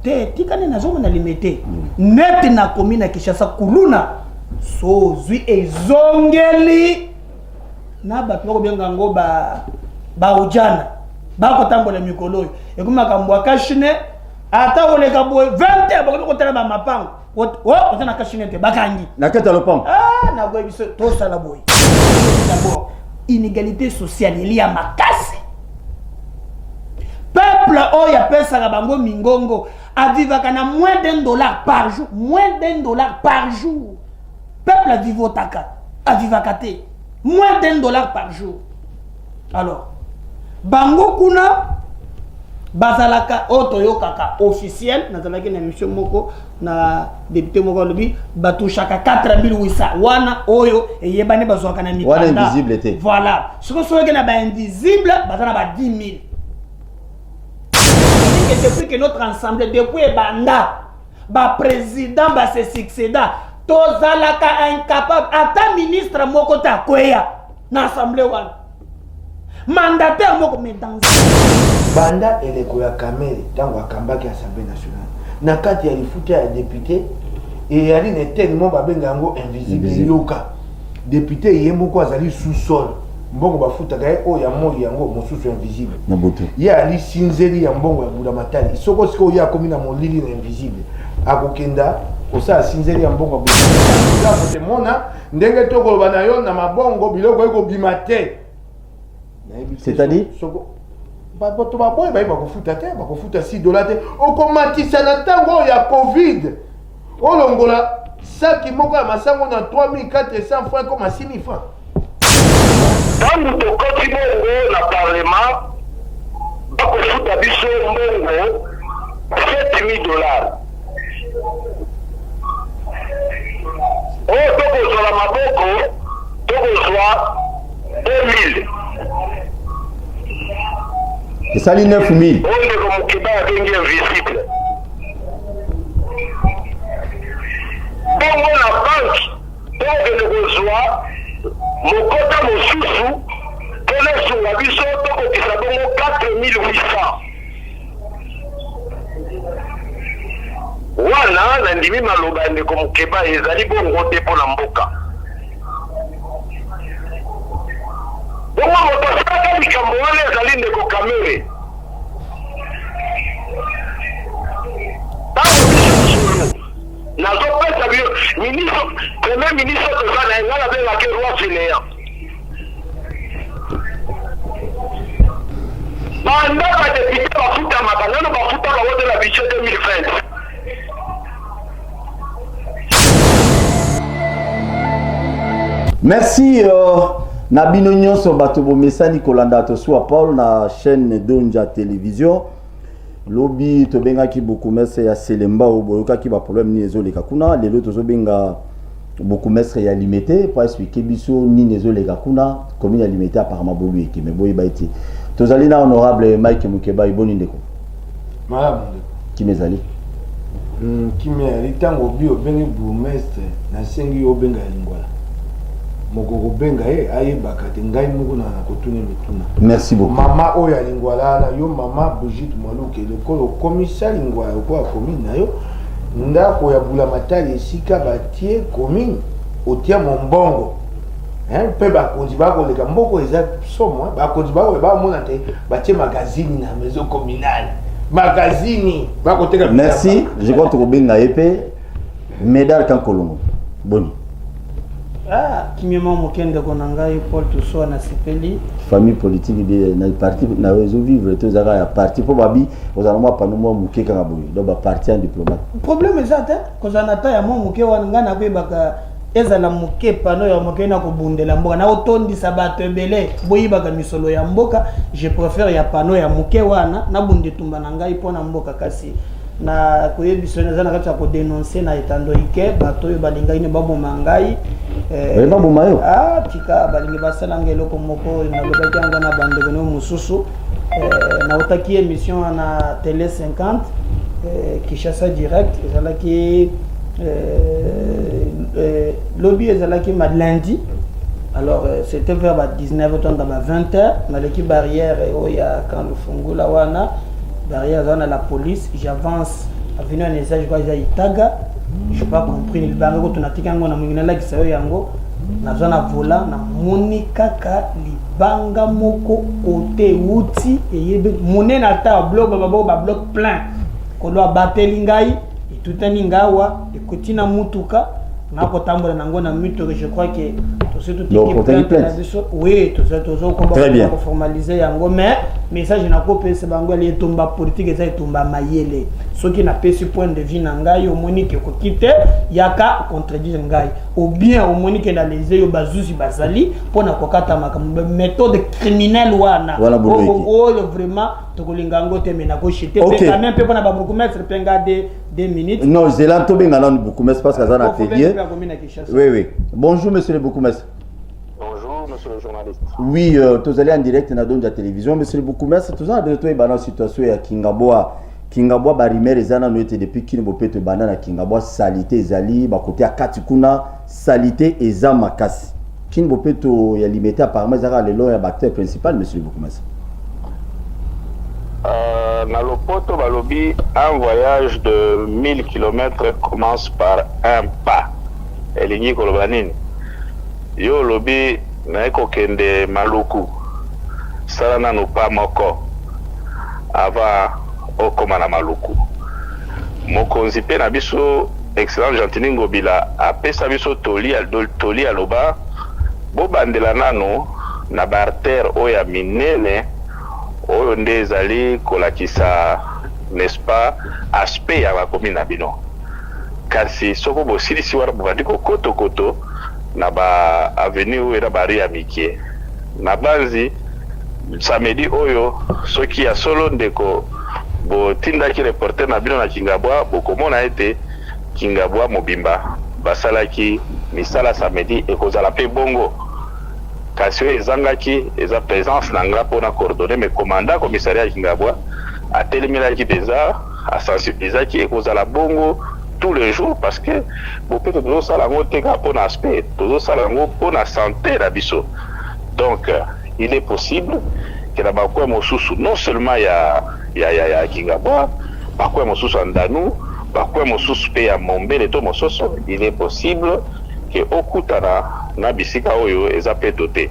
te tikane nazo na limité net na commune Kinshasa kuluna so zui ezongeli na bato bako benga ngo ba ujana bako tambola mikolo e kuma kambwa kashine ata oleka boy 20 bako ko tela ba mapango otana kashine te bakangi na kata lopango na boy biso to sala boy d'abord inégalité sociale il y a makasi peuple oya pesa bango mingongo avivaka na moins $1 par jour $1 par jour peuple avivotaka avivaka te moins $1 par jour alors bango kuna bazalaka otoyokaka officiel nazalaki na émission moko na député moko lobi batushaka 4800 wana oyo eyebane bazwaka na mikanda wana invisible te voilà soko soki na ba invisible bazana ba 10 000 depuis que notre ensemble depuis banda ba président ba se succéda tozalaka incapable ata ministre moko ta kweya na assemblée wana mandataire moko mais dans banda eleko ya kamere tango akambaki assemblée nationale na kati ya lifuta ya député et yali ne tellement babenga yango invisible yoka député yemoko azali sous-sol mbongo bafutaka ye oyo ya moi yango mosusu invisible na boto ye ali sinzeli ya mbongo ya bula matali soko siko ye akomi na molili na invisible akokenda osala sinzeli ya mbongo ya bula matali kotemona ndenge tokoloba na yo na mabongo biloko ekobima te c'est-à-dire bato baboye baye bakofuta te bakofuta $6 te okomatisa na ntango oyo ya covid olongola saki moko ya masango na 3400 francs koma 6000 francs ntango tokoti bongo na parlement bakofuta biso mbongo $7000 oyo tokozwa na maboko tokozwa 2000 esali 9000 oyo ndeko mokeba abengi invisible bongo na banki tokende kozwa mokota mosusu mpona esunga biso tokokisa bongo 4800 wana na ndimi maloba ya ndeko mokeba ezali bongo te mpo na mboka bongo moto asalaka likambo wana ezali ndeko kamere ntango biso solo nazopesa bio ministre premier ministre toza na enga nabengaki roi fainéant banda badepute bafutamaka nano bafutaka wotela budget 2020 merci na bino nyonso bato bomesani kolanda to soit Paul na chaîne Donja télévision lobi to benga ki beaucoup mestre ya Selemba oboyoka ki ba problème ni ezoleka kuna lelo to benga beaucoup mestre ya limité pour expliquer biso ni ezoleka kuna commune ya limité apparemment bolu eki mais boyi baiti to zali na honorable Mike Mukeba iboni ndeko malamu ki mezali kimi ritango bio bengi bourgmestre na sengi yo benga lingwala moko benga ayebaka te ngai moko na kotuna mituna merci beaucoup mama oyo alingwala na yo mama Brigitte Mwaluke lekolo commissaire lingwala ko commune na yo ndako ya bula matali esika batie commune otia mombongo pe bakonzi bakoleka mboko eza somo bakonzi bamona te batie magazine na maison communale magazine bakoteka merci je crois que benga epe Médard Kankolongo boni kimema mokende kona ngai Paul Toussoa na sepeli famille politique de na parti na wezo vivre to zaka ya parti po babi ozalama panomo muke kaka boyi do ba parti en diplomate problème ezate kozana ta ya mo muke wana ngana kwebaka ezala muke pano ya muke na kobundela mboka na otondisa bato ebele boyibaka misolo ya mboka je préfère ya pano ya muke wana na bunde tumba na ngai pona mboka kasi na koyebiso na zana kata ko dénoncer na etando ike bato yo balinga ine babo mangai babo mayo tika balingi basala ngelo ko moko na lobaki anga na bande ko no mususu na otaki émission na télé 50 Kinshasa direct ezalaki lobby ezalaki ma lundi alors c'était vers 19h dans 20h na l'équipe barrière oya quand le fungula wana barrière dans la police j'avance avenue un message quoi ya itaga je pas compris le bango tunatika ngo na mwingine la kisayo yango nazana vola na moni kaka libanga moko côté outi eyebe monene ata bloc ba bloc plein ko do bateli ngai itutani ngawa ekutina mutuka na kotambola nango na mito que je crois que tout ce tout oui tout ça pour formaliser yango mais message na ko pesa bango ali tomba politique ça tomba mayele ce qui n'a pas ce point de vue na ngai au monique ko kite yaka contredire ngai ou bien au monique na les yo bazuzi bazali pona kokata makambo méthode criminelle wana oh vraiment to kolingango te mena ko chite pe quand même pe pona ba beaucoup mettre penga des minutes non zelan to benga na beaucoup mettre parce que ça na atelier oui bonjour monsieur le Bokoumès. Bonjour monsieur le journaliste. Oui tous allez en direct na donja télévision monsieur le Bokoumès tous ça de toi bana situation ya Kingaboa barimer ezana no ete depuis kini bopeto bana na Kingaboa salité ezali ba côté ya katikuna salité eza makasi kini bopeto ya limité apparemment ezaka lelo ya bacteur principal monsieur le Bokoumès. Na lopoto balobi un voyage de 1000 km commence par un pas. Elingi koloba nini yo lobi na ekokende Maluku sala nanu pa moko ava okoma na Maluku mokonzi pe na biso excellent Gentini Ngobila apesa biso toli aloba bobandela nanu na barter oya minene oyo nde ezali kolakisa n'est-ce pas aspect ya bakomi na bino kasi soko bosilisi wana bobandi kokoto na ba avenue oyo na bari ya mikie na banzi samedi oyo soki ya solo ndeko botindaki reporter na bino na Kingaboa bokomona ete Kingaboa mobimba basalaki misala samedi ekozala pe bongo kasi oyo ezangaki eza présence na nga mpona coordonner mais commandant commissariat ya Kingaboa atelemelaki déjà asensibilisaki ekozala bongo tous les jours parce que peut-être tous ça lango teka pour aspect tous ça lango pour la santé la biso donc il est possible que la bakwa mosusu non seulement ya Kingaboa bakwa mosusu andanu bakwa mosusu pe ya Mombele to mososo il est possible que okutana na bisika oyo eza pe doté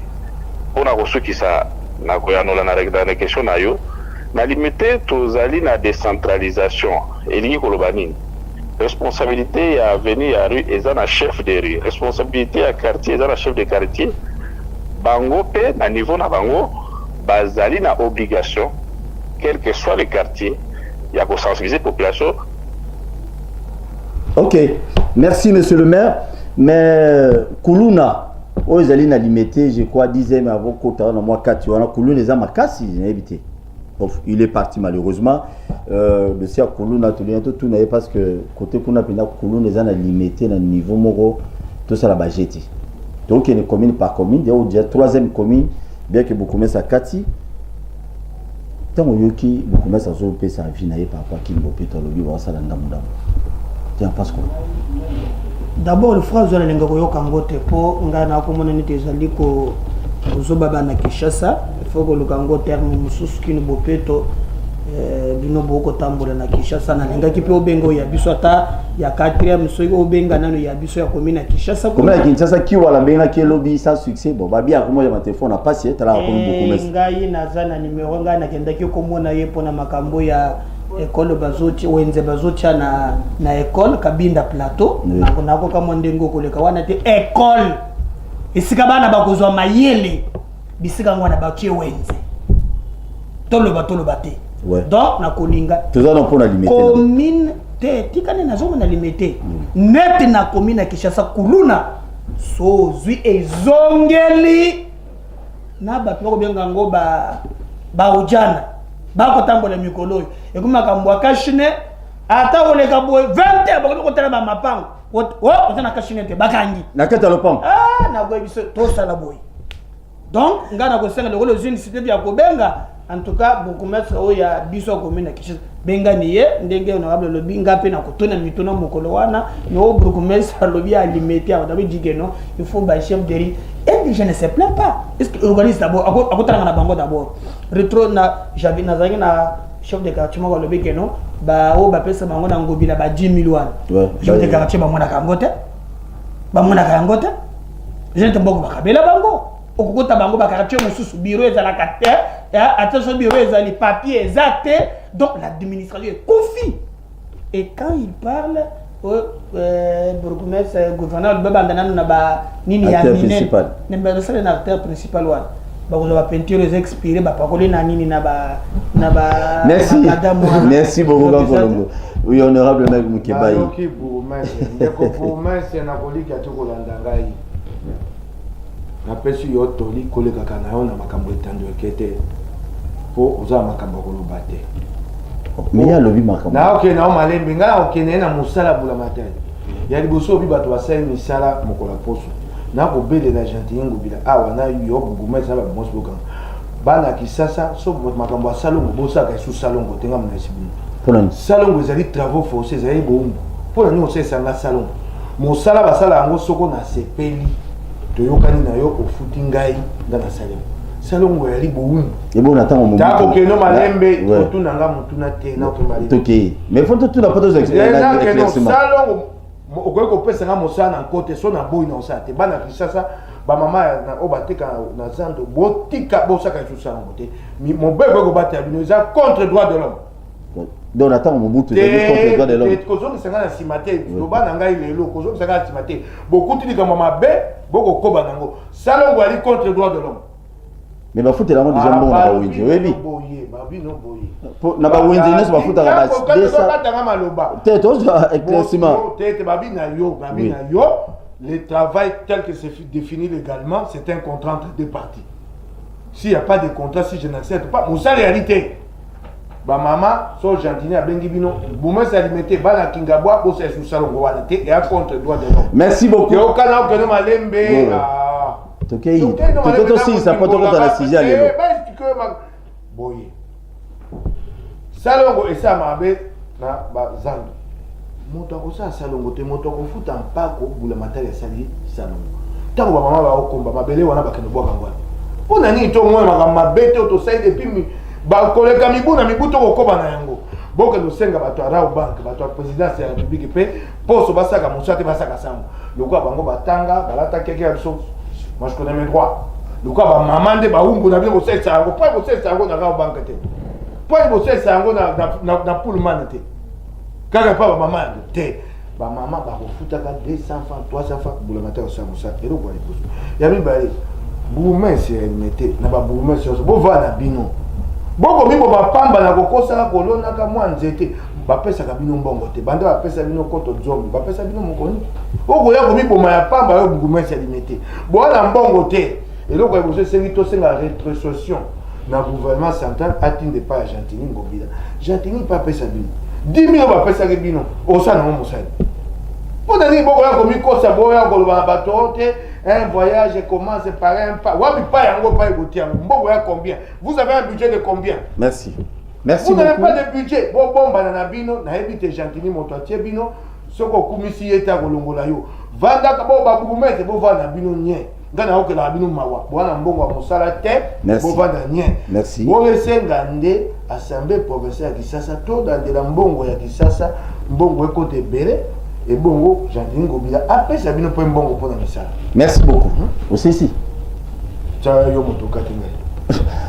pona kosukisa na koyanola na question na yo na limité tozali na décentralisation elingi koloba nini responsabilité à venir à rue et à chef de rue responsabilité à quartier et à chef de quartier bango pe na niveau na bango bazali na obligation quel que soit le quartier il y a ko sensibiliser population. OK, merci monsieur le maire mais Kuluna ozali na limité je crois 10e avant kota na mois 4 wana Kuluna eza makasi éviter. Il est parti malheureusement. Le sia Kuluna tout n'avait parce que côté kuna pena Kuluna les a limité dans niveau moro tout ça la bajeti. Donc il y a une commune par commune, déjà troisième commune bien que beaucoup mais ça kati. Tant yoki beaucoup mais ça zo pe ça vie naé par rapport à kimbo peto lobi wa sala ndamuda. Tiens parce que d'abord le phrase de l'engako yoka ngote po ngana ko monani tezali ko Zobaba na Kinshasa, il faut que le Congo terme mususu kini bopeto bino boko tambola na Kinshasa na lenga kipe obengo ya biso ata ya 4e soki obenga nano ya biso ya commune na Kinshasa commune ya Kinshasa ki wala benga ki lobby sans succès bon ba bien ko ya téléphone na passe tala ko beaucoup mais ngai nazana numéro ngai na kenda ki ko mona yepo na makambo ya école bazoti wenze bazoti na école Kabinda Plateau nako kama ndengo koleka wana te école esika bana bakozwa mayele bisika ngwana bakie wenze tolo te donc na kolinga toza na pona limité commune te tikane na zoma na limité net na commune ya Kinshasa Kuluna sozwi ezongeli na bato bako benga ngo ba ujana bako tambola mikolo ekuma kambwa kashine ata oleka boy 20 bako kotela ba mapango otana kashine te bakangi na kata lopango na boy biso to sala boy donc ngana ko senga le jeune cité ya kobenga en tout cas beaucoup mettre oya biso commune na Kinshasa benga niye ndenge na wablo lobi ngape na kotona mitona mokolo wana no beaucoup mettre lobi alimenter on avait dit que non il faut ba chef de rue et je ne sais plaint pas est-ce que organise d'abord akotanga na bango d'abord retro na j'avais na chef de quartier mo lobi que non ba o ba pesa bango na ngobila ba 10 000 wana je te garantis ba mona kangote je te mboko bakabela bango okokota bango ba quartier mosusu bureau ezala kate attention bureau ezali papier ezate donc l'administration est confie et quand il parle bourgmestre gouverneur baba ndana na ba nini ya mine nemba sala na acteur principal wana ba ko ba peinture les expiré ba pakole na nini na ba merci beaucoup grand Colombo oui honorable mec Mukebai OK bourgmestre na kolika to kolanda ngai na pesi yo toli koleka kana yo na makambo etando ekete po oza makambo kolobate mais ya lobi makambo na OK na o malembe nga OK na musala bula matin ya liboso bi bato basali misala mokola poso na ko bele na gentil ngobila awa na yo buguma ça ba mos boka bana kisasa so makambo salongo bosaka su salongo tenga mna sibu pona salongo ezali travaux forcés ezali bombo pona ni osesa nga salongo mosala basala yango soko na sepeli toyokani na yo ofuti ngai ngana salongo yali bombo ebo na tango ta ko keno malembe otuna nga mutuna te na ko malembe toke mais faut tout la photo éclaircissement salongo okoki kopesa nga mosala na nkote so na boyi na osala te bana kisasa bamama na obateka na zando botika bosaka esu salongo te mobeko ekobata bino eza contre droit de l'homme donc attends Mobutu contre droit de l'homme kozongisa nga na nsima te loba na ngai lelo kozongisa nga na nsima te bokuti likambo mabe bokokoba nango salongo ali contre droit de l'homme mais bafutela ngo déjà mbongo na bawinzi oyebi na bawinzi nyonso bafutaka batanga maloba te tozwa éclaircissement te babi na yo le travail tel que c'est défini légalement c'est un contrat entre deux parties s'il n'y a pas de contrat si je n'accepte pas mosala réalité bamama so gentini abengi bino bomesi alimete bana kingabwa bosa esu salongo wana te et à contre droit de l'homme merci beaucoup yokana okeno malembe tokei tokotosi sapoto kota na sujet lelo boye salongo esa mabe na bazando moto akosala salongo te moto akofuta mpako bula matali asali salongo ntango bamama baokomba mabele wana bakende bwaka ngwana mpona nini tomona makambo mabe te otosali epuis bakoleka mibu na mibu tokokoba na yango bokende osenga bato ya rao bank bato ya présidence ya république mpe poso basaka mosala te basaka sango lokola bango batanga balata keke ya biso moi je connais mes droits lokola bamama nde bawumbu na bino kosalisa yango po kosalisa yango na rao bank te po kosalisa yango na pullman te kaka mpa bamama yango te bamama bakofutaka 200 francs 300 francs bulamata osala mosala eloko ya liboso ya mibale bourgmestre ya mete na babourgmestre nyonso bovaa na bino bokomi bo bapamba na kokosala kolonaka mwa nzete bapesaka bino mbongo te banda bapesa bino koto zombi bapesa bino mokoni okoya komiboma ya pamba yo bourgmestre ya limete boala mbongo te eloko ya liboso esengi tosenga rétrocession na gouvernement central atinde pa ya Gentini Ngobila Gentini pa apesa bino 10 000 bapesaki bino osala nango mosali mpona nini bokoya komikosa boya koloba na bato te un voyage commence par un pas. Wabi pas yango pas égoutier. Mbongo ya combien? Vous avez un budget de combien? Merci. Vous n'avez pas de budget. Bon banana bino na ebite Gentini motoatier bino soko kumisi yeta kolongola yo. Vanda ka bo babumete bo vana bino nye. Ngana okela bino mawa. Bwana mbongo wa mosala te bo vanda nye. Merci. Bo lesenga nde assemblée provinciale ya Kisasa to dandela mbongo ya Kisasa mbongo ekote bele. Et bongo, Gentini Ngobila après ça vient pour un bongo pour la misala. Merci beaucoup. Aussi si.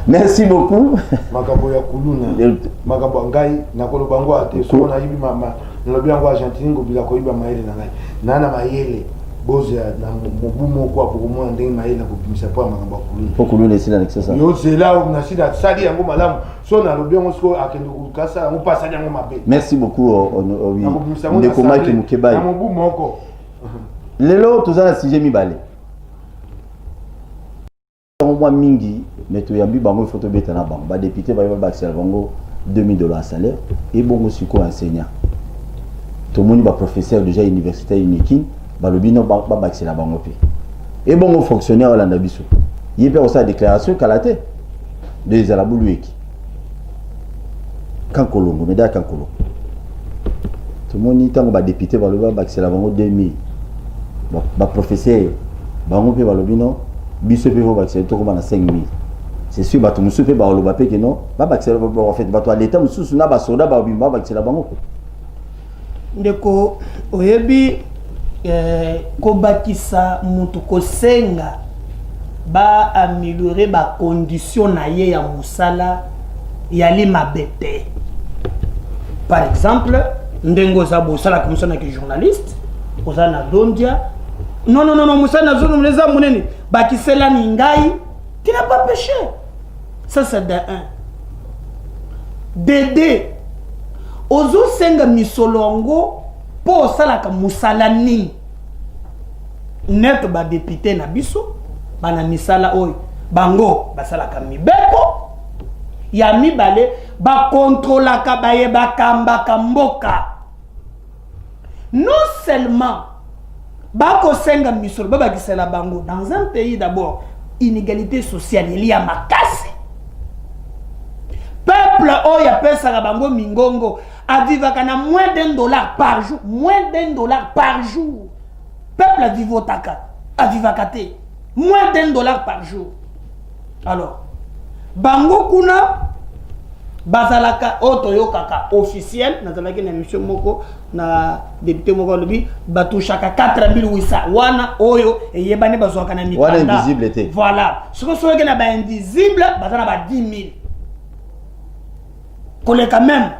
Merci beaucoup. Makabo ya kuluna. Makabo ngai na kolo bango ate so na yibi mama. Nlobi yango Gentini Ngobila ko yiba maele na ngai. Nana mayele boze na mobumo kwa pour ndenge maele ko bimisa pa makabo kuluna. Pour kuluna ici dans ça. Yo c'est là où na sida sali yango malamu. So na lobi yango sko akendo kasa yango pasa yango mabe. Merci beaucoup oui. Ndeko Mike Mukebai. Na mobumo moko. Lelo tozala sujet mibale. Moi mingi neto yambi bango photo beta na bango ba député ba accès bango $2000 salaire et bongo siko enseignant. Tout le monde ba professeur déjà université unique ba lobino ba accès la bango pe. Et bongo fonctionnaire Hollande biso. Il peut aussi déclaration kalate de Zalabulueki. Kan Kolongo meda kan Kolongo. Tout le monde tango ba député ba loba ba accès la bango 2000. Ba professeur bango pe ba lobino biso pe va accès to comme na 5000 c'est sûr bato musu pe ba oloba pe que non ba bakisela en fait bato à l'état musu na ba soda ba bimba bakisela bango ndeko oyebi kobakisa mutu kosenga ba améliorer ba condition na ye ya musala yali mabete. Par exemple ndengo za bosala comme ça na que journaliste ozana dondia non musala na zone les amonene bakisela ni ngai tu n'as pas péché. Ça c'est de 1. Dédé ozo senga misolongo po salaka musala ni net ba député na biso bana misala oyo bango basalaka mibeko ya mibale ba contrôlaka baye bakamba kamboka non seulement ba ko senga misolo ba bakisela bango dans un pays d'abord inégalité sociale il y a makasi peuple oya pesa bango mingongo avivaka na moins $1 par jour, moins $1 par jour. Peuple avivotaka, avivakate, moins $1 par jour. Alors, bango kuna bazalaka otoyo kaka officiel nazalaki na mission moko na député moko lobi batushaka 4800 wana oyo eyebane bazwaka na mikanda. Wana invisible te. Voilà. Ce que soit que na ba invisible bazana ba 10 000. Koleka même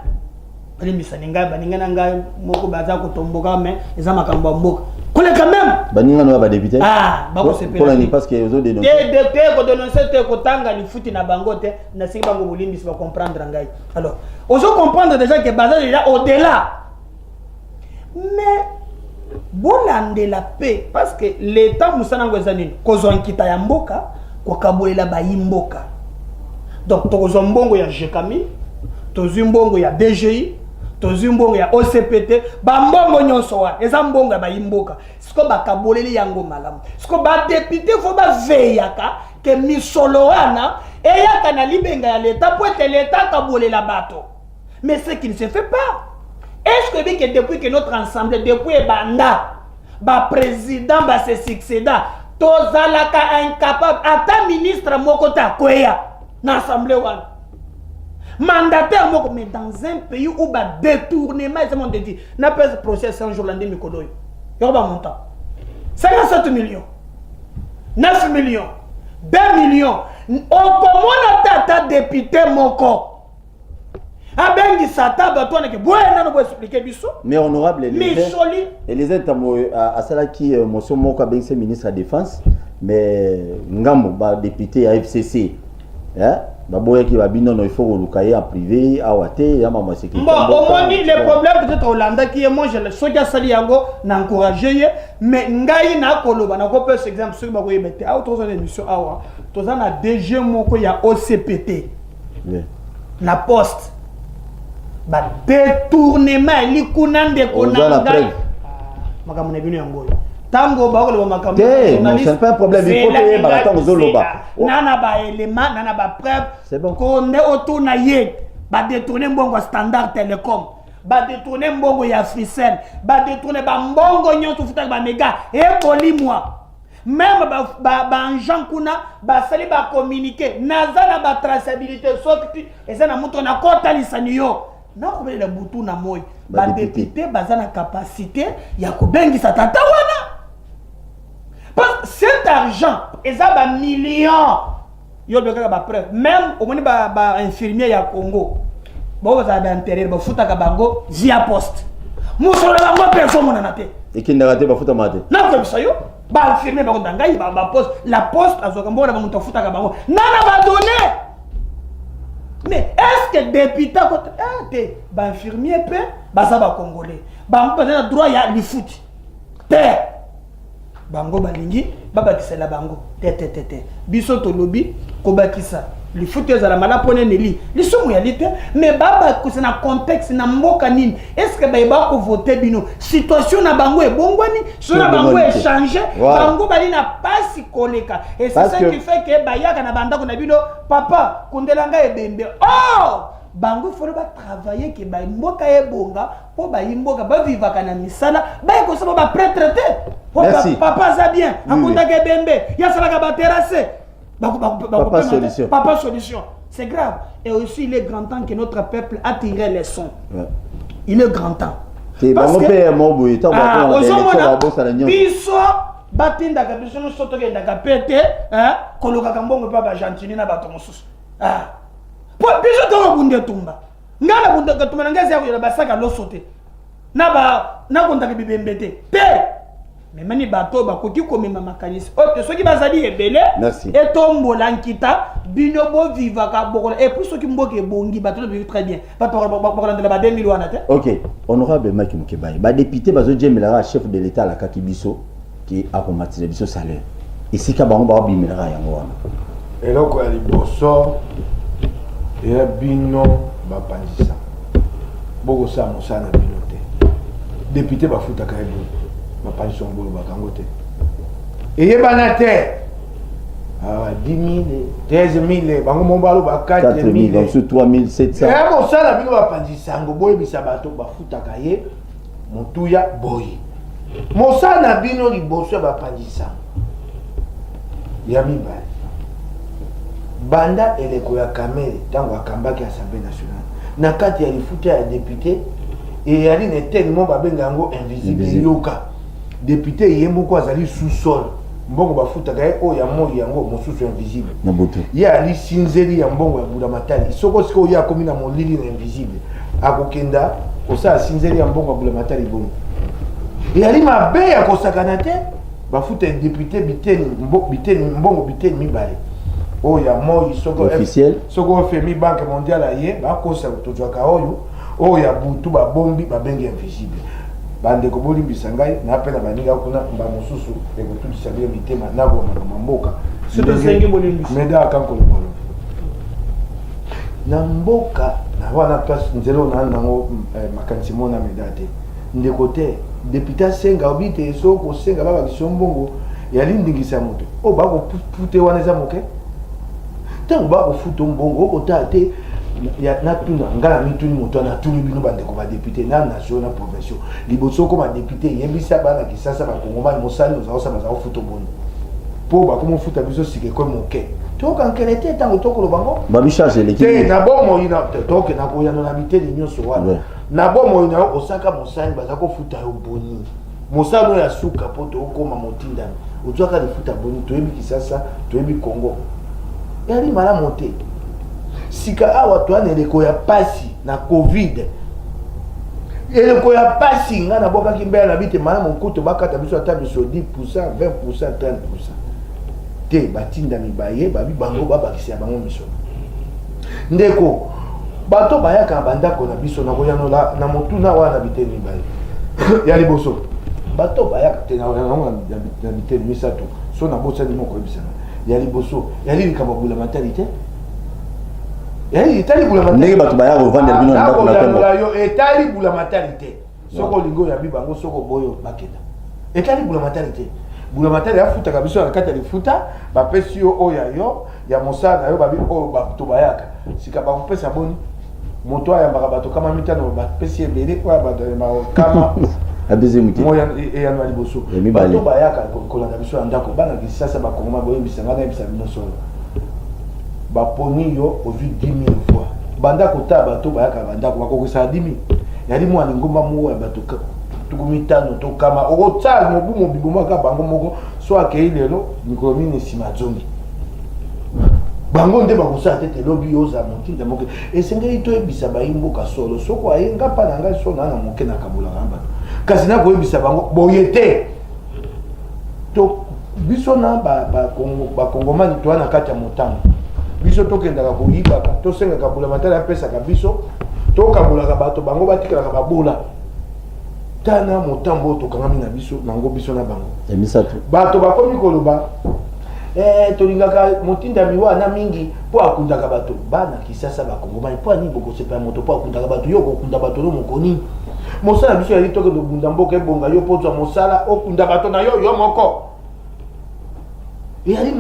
balimisa ninga baninga nanga moko baza ko tomboka mais eza makambo mboka koleka même baninga no ba député bako sepela pour la parce que ils ont dénoncé te ko dénoncer te ko tanga li futi na bango te na singi bango bolindi si ba comprendre ngai. Alors ozo comprendre déjà que baza déjà au-delà mais bolande la paix parce que l'état musana ngweza nini kozo nkita ya mboka ko kabolela ba yimboka donc tozo mbongo ya Jekami tozo mbongo ya DGI tozo mbongo ya OCPT ba mbongo nyonso wa eza mbongo ya ba yimboka siko bakaboleli yango malamu siko ba député fo ba veyaka ke misolo wana eyaka na libenga ya l'état pour que l'état kabolela bato mais ce qui ne se fait pas. Est-ce que depuis que notre assemblée depuis banda ba président ba se succéda tozalaka incapable ata ministre moko ta koya na assemblée wana mandataire moko mais dans un pays où ba détournement c'est mon dit n'a pas procès sans jour l'année mikodoy yoba montant 57 millions 9 millions 2 millions okomona tata député moko abengi sata bato ke boyena no expliquer biso mais honorable Eliezer Tamo à cela qui moso moko abengi se ministre de la défense mais ngambo ba député à FCC hein baboya ki babino no il faut lukaye en privé awate ya mama sécurité bon au moins le problème peut-être Hollanda qui est moi je le soja sali yango na encourager mais ngai na koloba na ko peut exemple sur ba ko yebete a autre émission awa toza na DG moko ya OCPT la poste ba détournement likunande konanga makamune bino yango tango ba ko le makamune c'est pas un problème il faut que ba tango zoloba nana ba élément nana ba preuve c'est bon ko nde otuna ye ba détourner mbongo Standard Telecom ba détourner mbongo ya Fricel ba détourner ba mbongo nyonso futa ba mega e kolimwa même ba Jean kuna ba sali ba communiquer nazana ba traçabilité sokti ezana muto na kota lisaniyo na kobelela butu na moyo ba député bazana capacité ya kobengisa tata wana parce que cet argent eza ba millions yo beka ba preuve même au moni ba infirmier ya Congo ba za ba intérieur ba futaka bango via poste musolo bango personne mona te ekinda kate ba futa mate na ko bisayo ba infirmier ba ndangai ba poste la poste azoka mbona ba muto futaka bango nana ba donner. Mais est-ce que député côté ba infirmier pe baza ba congolais ba mpana droit ya li foot te bango balingi babakisela bango te biso to lobi ko bakisa li foot ezala mala pone neli li somo ya lite mais baba ko na contexte na mboka nini est-ce que ba ko voter bino situation na bango e bongwani so na bango e changer bango bali na pasi koleka et c'est ça qui fait que ba yaka na banda ko na bino papa kundelanga e bembe oh bango folo ba travailler ke ba mboka e bonga po ba yimboka ba vivaka na misala ba ko so ba prêtre te papa ça bien akunda ke bembe ya sala ka ba terrasse Papa solution. Papa solution. C'est grave. Et aussi, il est grand temps que notre peuple a tiré les sons. Ouais. Il est grand temps. Parce que... biso batindaka biso no soto kendaka pete kolokaka mbongo pa ba gentini na bato mosusu po biso to bunde tumba ngala bunde tumba ngazi ya basaka losote na kontaka bibembete pe mais mani bato bakoki komema makanisi ote soki bazali ebele etombola nkita bino bo vivaka bokola et puis soki mboke bongi bato bi très bien bato bokola ndela ba 2000 wana te. OK, honorable Maki Mukebai ba député bazo djemela chef de l'état la kakibiso qui a combattu biso salaire ici ka bango ba bimela yango wana eloko ya liboso ya bino ba pandisa boko sa mosana bino te député ba futa ka ebo ma pension bolo bakango te eyebana te 10 000 13 000 bango mombalo ba 4 000 donc sur 3700 mo sala bino bapandisa ngo boye bisa bato bafutaka ye motuya boye mo sala bino liboso bapandisa ya mibale banda eleko ya kamere tango akambaki assemblée nationale na kati ya lifuta ya député et yali ne tellement babenga yango invisible yoka député yemoko azali sous-sol mbongo bafutaka ye oyo ya moi yango mosusu invisible ye ali sinzeli ya mbongo ya bulamatali soko siko oyo akomi na molili na invisible akokenda kosala sinzeli ya mbongo ya bulamatali bongo eyali mabe ya kosakana te bafuta député biteni mbongo biteni mibale oyo ya moi soko ofemi banque mondiale ye bakosa tozwaka oyo ya butu babombi babengi invisible bande ko bolimbisa ngai na pena baninga kuna mba mosusu ekotulisa bile mitema nabo na mboka sito sengi bolimbisa meda akankolo bolo na mboka na wana place nzelo na nango makanisi mona medate ndekote député senga obite soko senga baba kisombongo yali ndingisa moto o bako pute wana za moke tango bako futo mbongo okotate ya natuna ngala mituni moto na tuni bino bande ko ba député na national provincial liboso ko ba député yebisa bana kisasa ba kongoma mosali ozaosa baza futo bono po ba komo futa biso sike ko moke to kankelete tango toko lo bango ba mi charge l'équipe te na bomo ina to ke na ko ya no na biteli nyoso wana na bomo ina osaka mosali baza ko futa yo boni mosalo ya suka po to koma motinda otwaka le futa boni to yebi kisasa to yebi Congo yali mala monte sika awa toane eleko ya pasi na covid eleko ya pasi nga na boka kimbela na bite mana mokuto bakata biso ata biso 10% 20% 30% te batinda mibaye babi bango babakisi ya bango miso ndeko bato bayaka bandako na biso na koyano na motuna wana bite mibaye ya liboso bato bayaka te na bite misato so na bosani moko ebisana ya liboso ya likambo bula mentalité etali bula matalité bato baya revendre bino na ndako na tembo yo etali bula matalité soko lingo ya bibango soko boyo bakenda etali bula matalité afuta kabiso na kata lifuta bapesi yo oya yo ya mosala yo babi o bato bayaka sika bakopesa boni moto ayambaka bato kama mitano bapesi ebele kwa bato kama abeze muti moya ya no liboso bato bayaka kolanda biso ya ndako bana kisasa bakongoma boyebisa ngana ebisa bino solo baponi yo ozu 10 000 fois banda kota bato bayaka bandako bakokisa 10 000 yali mwana ngomba muwa bato tukumitano to kama okotsa mobu mobiboma ka bango moko so akei lelo mikolo mini sima zongi bango nde bakosa tete lobi yoza motinda moke esengeli to ebisa bayimboka solo soko ayenga pa na ngai so na moke na kabula ngamba kasi na ko ebisa bango boyete to biso na ba kongomani to na kati ya motano biso tokendaka koyibaka tosengaka bula matala apesaka biso tokabulaka bato bango batikalaka babola tana motambo tokangami na biso nango biso na bango emisatu bato bakomi koloba tolingaka motinda miwa na mingi po akundaka bato bana kisasa bakongomani po ani bokosepa ya moto po akundaka bato yo kokunda bato lo mokoni mosala biso yali toke dobunda mboka ebonga yo pozwa mosala okunda bato na yo moko eyali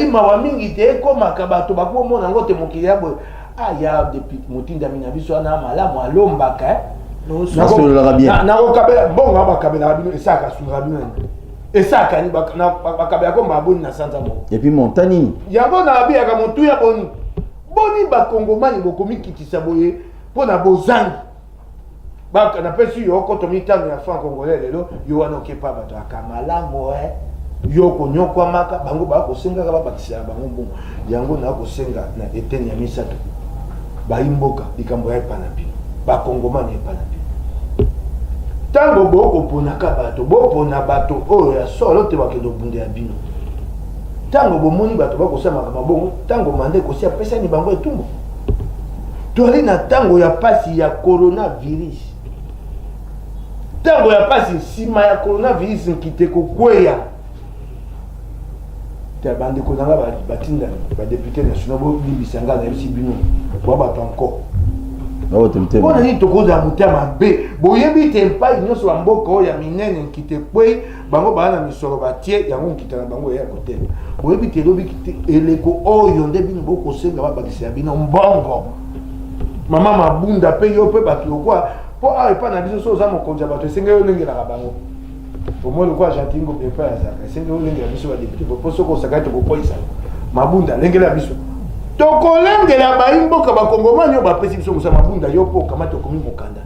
mawa mingi te ekomaka bato bakomona yango te mokili ya boye aya depuis motinda mina biso ana malamu alombaka nakokabela bongo bakabelaka bino esaka sunga bino Et ça, quand il y a un bon na sanza mo. Et puis montagne. Il y a un bon nabi à montou ya boni. Boni ba Congomani bokomi kitisa boye pour na bozangi. Ba na pesi yo ko tomi tango ya fan congolais lelo yo wana okepa bato akamala mo yo ko nyokwa maka bango ba ko senga ka ba bakisa bango bon. Yango na ko senga na eteni ya misato. Ba imboka likambo ya pana bino. Ba Congomani pana bino. Tango boko ponaka bato bopona bato oyo ya solo te bakendo bunde ya bino. Tango bomoni bato bakosama mabongo tango mande kosi apesa ni bango etumbo. Toli na tango ya pasi ya coronavirus. Tango ya pasi sima ya coronavirus nkite kokweya. Te bande ko nanga batinda ba député national bo bimbisanga na bisi bino bo bato encore. Oh, temtem. On a dit toko za mutema be. Boyebi tempa inyoso wa mboko ya minene nkite kwe bango bana misoro batie yango nkita na bango ya kote. Boyebi te lobi kite eleko oyo nde bino boko senga ba bakisi bino mbongo. Mama mabunda pe yo pe batu kwa po a pa na biso so za mokonja bato senga yo lengela ka bango. Omo le kwa jantingo be pa za ka senga yo lengela biso ba député po so ko saka to ko poisa. Mabunda lengela biso. Toko lengela ba imboka ba Kongomani yo ba pesi biso musa mabunda yo po kama to komi mokanda.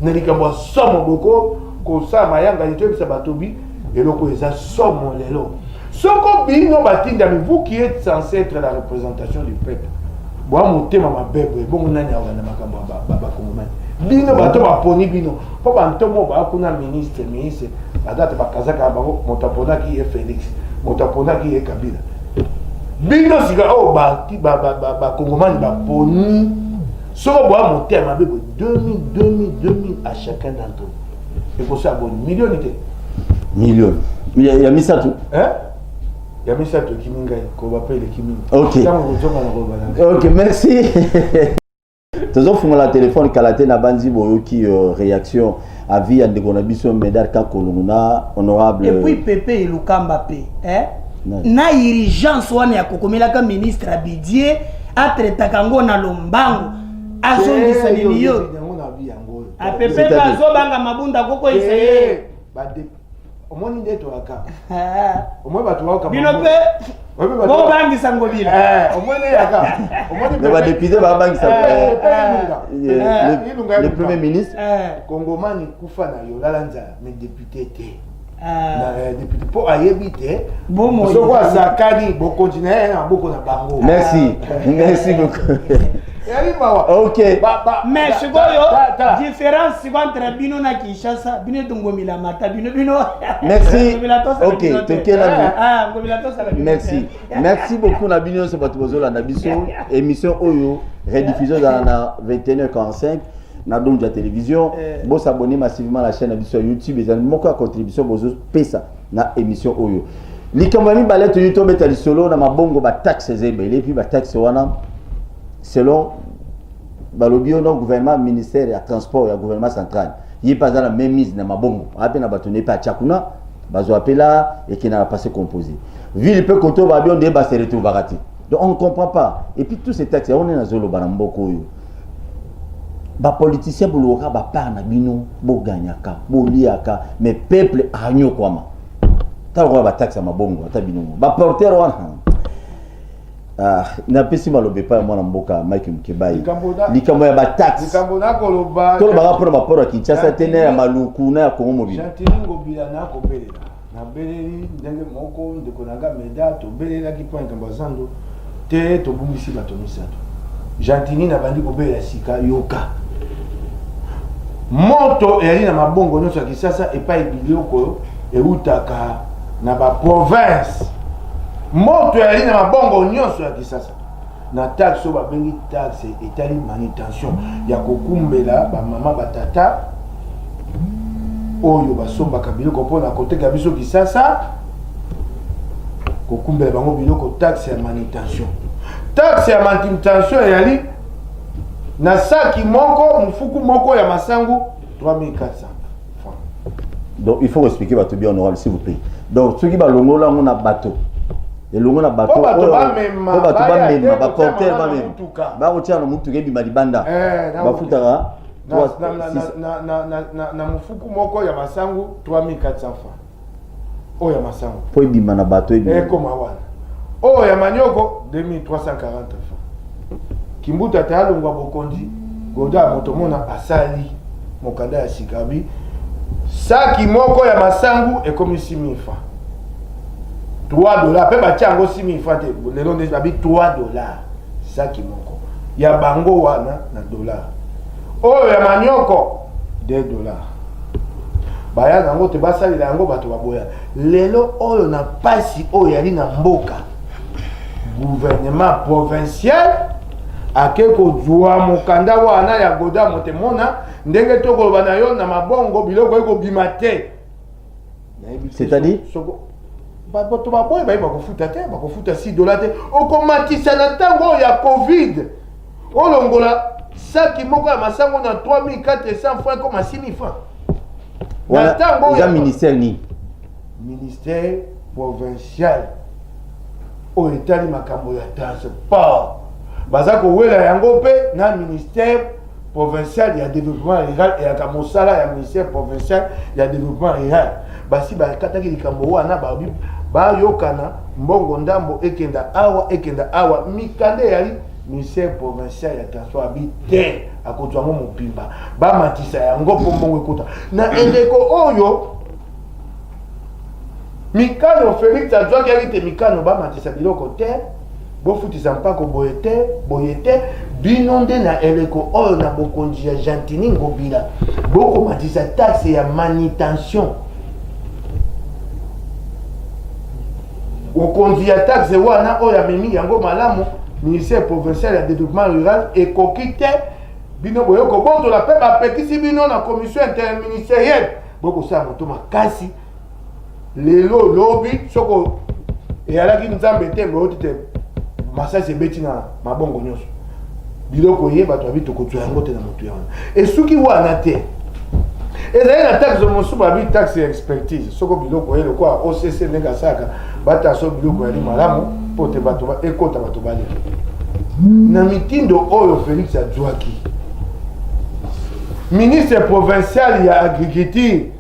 Nelikambo somo boko ko sa mayanga nito bisa batobi eloko eza somo lelo. Soko bino batinda mi vous qui êtes censé être la représentation du peuple. Boa motema mabebo ebongo nani awanda makambo ba Kongomani. Bino bato ba poni bino. Po ba ntomo ba kuna ministre badate bakazaka bango motapona ki e Félix, motapona ki e Kabila. Bino sika o ba Kongomani ba poni. Soko boa motema mabebo 2000 à chacun d'entre eux. Et pour ça bon million. Million. Il y a mis ça tout. Hein? Il y a mis ça tout qui m'ingagne qu'on va payer les Kimi. OK. OK, merci. Toujours fumant la téléphone kalaté na banzi boyo qui réaction à vie à Ndegonabiso Medar Kakoluna honorable. Et puis Pépé et Lukamba P, hein? Na urgence wana ya kokomela ka ministre Abidie atreta kango na lombango. Azongisa nini yo? A Pépé bazo banga mabunda koko isaye. Omoni ndeto aka. Omwe batu waka. Bino pe. Bo bangi sango bila. Omoni aka. Omoni pe ba député ba bangi sango. Le premier ministre Congomani kufa na yo lalanza mais député té. Na député po ayebite. Bon mo. So kwa sakani bo continuer na boko na bango. Merci. Merci beaucoup. Ok. Mais je différence entre Bino na Kinshasa, Bino Dongomila Mata, Bino. Merci. Ok. Merci. Merci beaucoup Nabino c'est votre bozola Nabiso émission Oyo rediffusion dans la 21h45 na Donja Télévision. Bon s'abonner massivement à la chaîne Nabiso YouTube et moko contribution bozo pesa na émission Oyo. Likamami balette YouTube betali solo na mabongo ba taxe zebele puis ba taxe wana selon balobio no gouvernement ministère ya transport ya gouvernement central yi pas dans la même mise na mabongo ape na bato ne pa chakuna bazo apela et qui n'a pas passé composé ville peut koto ba bien de ba se retrouve barati donc on ne comprend pas et puis tous ces textes on est na zolo banamboko yo ba politicien boloka ba par na bino bo gagnaka bo liaka mais peuple agno kwama ta ko ba taxe mabongo ta bino ba porteur wana na pesi malobe pa mwana mboka Mike Mkebai likambo ya ba tax likambo na koloba to ba raporo ba poro ki chasa tene ya maluku na ya Kongo mobile Jantilingo bila na ko belela na beleli ndenge moko ndeko nanga meda to belela ki point kambazando te to bungisi bato misato Jantini na bandi ko belela sika yoka moto eri na mabongo nyonso ya Kisasa epai biloko eutaka na ba province moto ya lina mabongo nyonso ya Kisasa na taxe ba bengi taxe etali manutention ya kokumbela ba mama batata oyo basombaka biloko mpona koteka biso Kisasa kokumbela bango biloko taxe ya manutention yali na saki moko mfuku moko ya masangu 3400 francs. Donc il faut expliquer bato bien honorable s'il vous plaît. Donc ceux qui ba longola ngona bateau et longo na bateau ba mema ba porter ba mema ba otia na mutu ke bima libanda ba futaka na mufuku moko ya masangu 3400 francs oyo ya masango po ebima na bato ekoma wana oyo ya manioko 2340 francs kimbuta te alongwa bokonzi goda moto mona asali mokanda ya sikabi saki moko ya masangu ekomi 6000 francs $3 pe batia yango 6000 francs te lelo nde babi $3 saki moko ya bango wana na dollar oyo ya manioko $2 baya nango te basalila yango bato baboya lelo oyo na pasi oyo yali na mboka gouvernement provincial ake kozwa mokanda wana ya goda motemona ndenge tokoloba na yo na mabongo biloko ekobima te c'est-à-dire bato baboye bayi bakofuta te bakofuta $6 te okomatisa na ntango oyo ya covid olongola saki moko ya masango na 3400 francs koma 6000 francs na ntango oyo ministère ni ministère provincial oyo etali makambo ya transport baza kowela yango mpe na ministère provincial ya développement rural eyaka mosala ya ministère provincial ya développement rural basi bakataki likambo wana bayokana mbongo ndambo ekenda awa mikanda yali ministère provincial ya transport abi te akozwango mobimba bamatisa yango mpo mbongo ekota na endeko oyo mikano Félix azwaki yaki te mikano bamatisa biloko te bofutisa mpako boye te bino nde na eleko oyo na bokonzi ya Gentini Ngobila bokomatisa taxe ya manutention okonzi ya taxe wana oyo amemi yango malamu ministère provincial ya développement rural ekoki te bino boyoko botola mpe bapekisi bino na commission interministérielle bokosala moto makasi lelo lobi soko eyalaki nzambe te mboyoti te masasi ebeti na mabongo nyonso biloko ye bato abi tokozwa yango te na moto ya wana esuki wana te ezali na taxe mosusu babi taxe ya expertise soko biloko ye lokwa OCC ndenge asaka bataso biloko yali malamu mpo te bato ekota bato balia na mitindo oyo Félix azwaki ministre provincial ya agriculture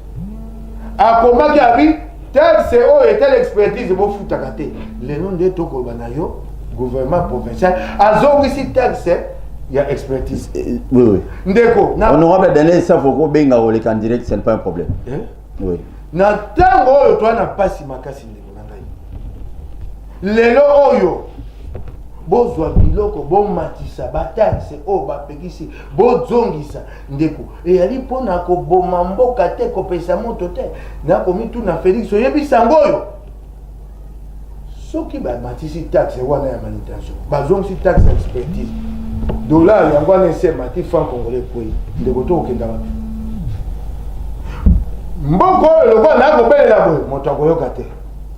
akomaki abi taxe oyo etali expertise bofutaka te lelo nde tokoloba na yo gouvernement provincial azongisi taxe ya expertise oui ndeko na honorable Daniel ça faut ko benga oleka en direct c'est pas un problème oui na tango oyo twana pasi makasi ndeko na ngai lelo oyo bozwa biloko bomatisa bataxe oyo bapekisi bozongisa ndeko eyali mpona koboma mboka te kopesa moto te nakomitu na Félix oyebisa ngo oyo soki bamatisi taxe wana ya manutention bazongisi taxe ya expertise dollar yango wana esemati franc congolais poi ndeko to okenda wapi mboko oyo lokwa nakobelela boye moto akoyoka te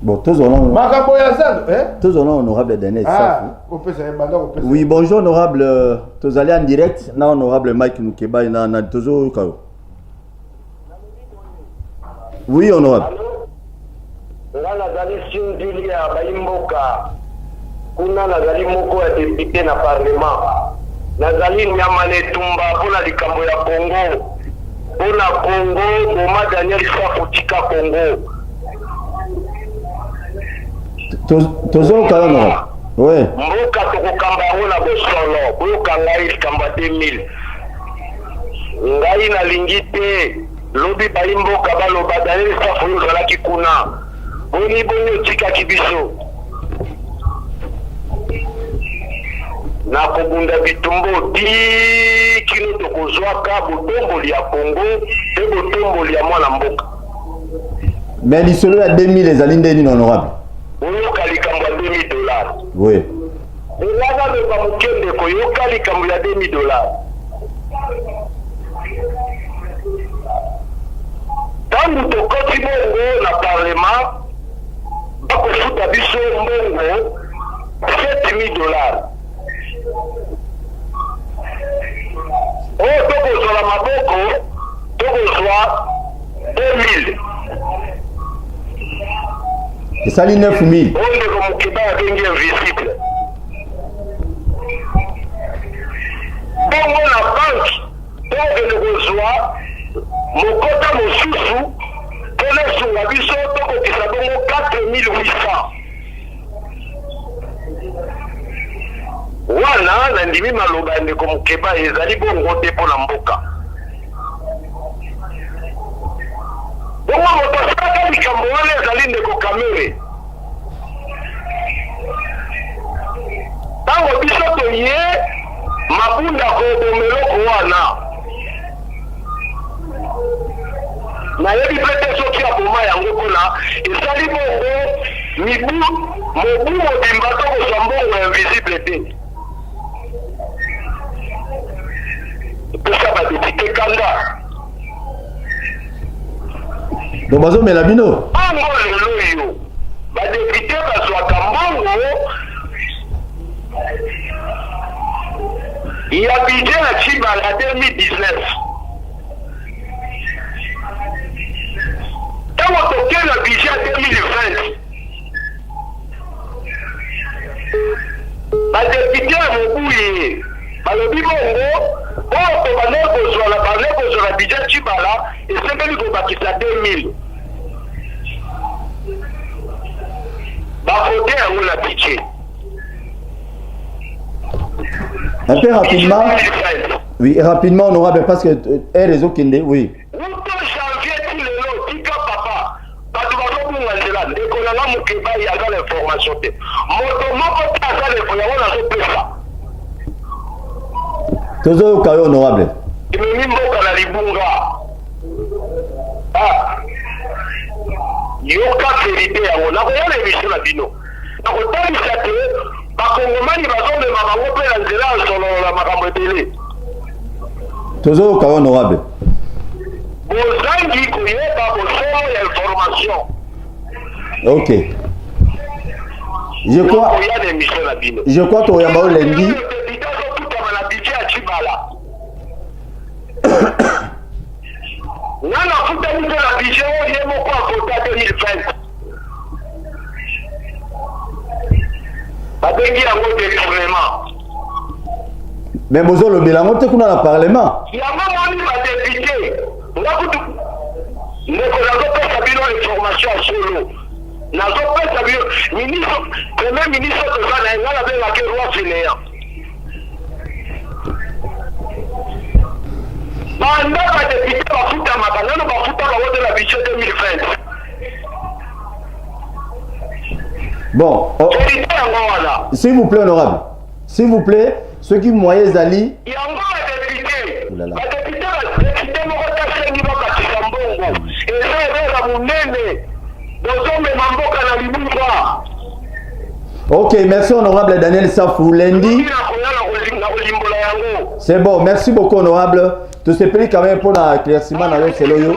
bon tozona makambo ya zando tozona honorable Daniel Safu kopesa banda kopesa oui bonjour honorable tozali en direct na honorable Mike Mukeba na tozo kayo oui honorable nga nazali sindili ya bayimboka kuna nazali moko ya député na parlement nazali nyama netumba mpona likambo ya Congo mpona Congo boma Daniel Safu tika Congo tozo kayo honorable oui mboka tokokamba yango na bosolo boyoka ngai likambo ya 2000 ngai nalingi te lobi bayimboka baloba Daniel Safu oyo ozalaki kuna boni otikaki biso na kobunda bitumbo ti kino tokozwaka botomboli ya Congo pe botomboli ya mwana mboka mais lisolo ya 2000 ezali ndeni honorable oyoka likambo ya $2000 oui elanga meba mokende koyoka likambo ya $2000 ntango tokoti bongo na parlement bakofuta biso mbongo $7000 oyo tokozwa na maboko tokozwa 2000 esali 9000 oyo ndeko mokeba abengi invisible bongo na banki tokende kozwa mokota mosusu mpona esunga biso tokokisa bongo 4800. Wana na ndimi maloba ndeko mokeba ezali bongo te mpona mboka. Bongo moto asalaka likambo wana ezali ndeko Kamere. Tango biso toye mabunda kobomeloko wana nayebi mpe te soki aboma yango mpona esali bongo mobu mobimba to kozwa mbongo invisible te epesa badepute kanda donc bazomela bino bongo lelo oyo badepute bazwaka mbongo ya budget ya Chibala 2019. Tango toke na budget ya 2020 badepute ya mobuye balobi bongo oyo tobande kozwala budget Chibala esengeli kobakisa 2000 bafote yango na budget. Un peu rapidement. Oui, rapidement, honorable, parce que réseau Kende, oui. Toujours au honorable. Toujours au cas honorable. Ok. Je crois que Oyamba lundi. Mais vous le bilan, on est dans le Parlement. Il y a un moment où député, on a tout. Nous n'avons pas sabido l'information à solo. Nous n'avons pas sabido. Ministre, premier ministre de ça, il a bien laquelle roi sénéa. Pendant que les députés vont foutre à Makana, nous allons foutre à la de la budget 2020. Bon, s'il vous plaît, honorable. S'il vous plaît, ceux qui moyens Ali. Il y a encore un député. Le député m'a retenu qui va bâtir Sambongo. Et ça, il va vous mener. Dans un même emboka na Libumba. Ok, merci honorable Daniel Safou lundi. C'est bon, merci beaucoup honorable. Tu sais plus quand même pour l'éclaircissement dans le Seloyo.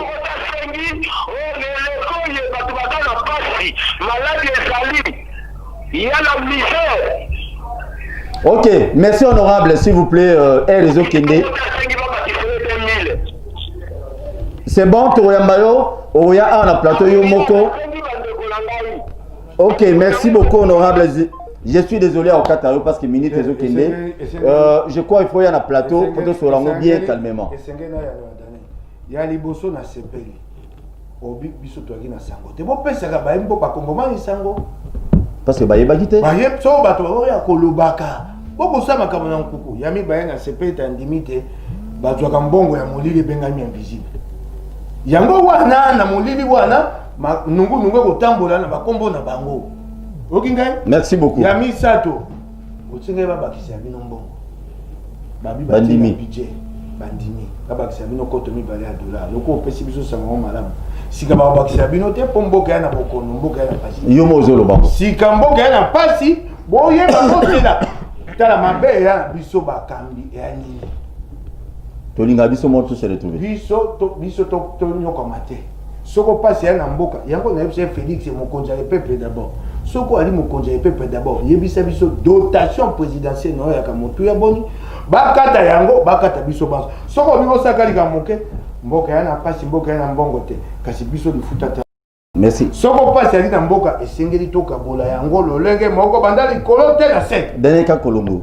Il y a la misère. Ok, merci honorable, s'il vous plaît, réseau Kende. C'est bon, Toyambayo, Oya a plateau Yomoko. Ok, merci beaucoup honorable. Je suis désolé à Okatayo parce que minute réseau Kende. Je crois qu'il faut y aller à plateau pour que ce soit bien calmement. Il y a les bosso na sepeli. Obi biso toaki na sango. Te bo pesa ka ba mbo ba kongomani sango. Parce que baye bagite. Baye so bato ya kolobaka. Boko sama kama na nkuku. Yami baye na sepeli tandimite. Bato ka mbongo ya molili bengami invisible. Yango wana na molili wana nungu kotambola na bakombo na bango. Okingai? Merci beaucoup. Yami sato. Otsinga ba bakisa bino mbongo. Babi bandimi budget. Bandimi. Ba bakisa bino koto mi balé à dollar. Loko pesi biso sango malamu. Sika ba bakisa bino te pomboka na bokono mboka na pasi. Yo mozolo bango. Sika mboka na pasi, boye ba kotela. Tala mabe ya biso bakambi ya nini. Tolinga biso moto se retrouver. Biso to nyoko mate. Soko pasi ya na mboka. Yango na yebise Félix mokonzi ya peuple d'abord. Soko ali mokonzi ya peuple d'abord. Yebisa biso dotation présidentielle no ya kamotu ya boni. Bakata yango bakata biso banso. Soko bibo sakali ka moke. Mboka ya na pasi mboka ya na mbongo te. Kasi biso lifuta ta. Merci. Soko pasi ali na mboka esengeli toka bola yango lolenge moko bandali kolote na set. Dernier cas Colombo.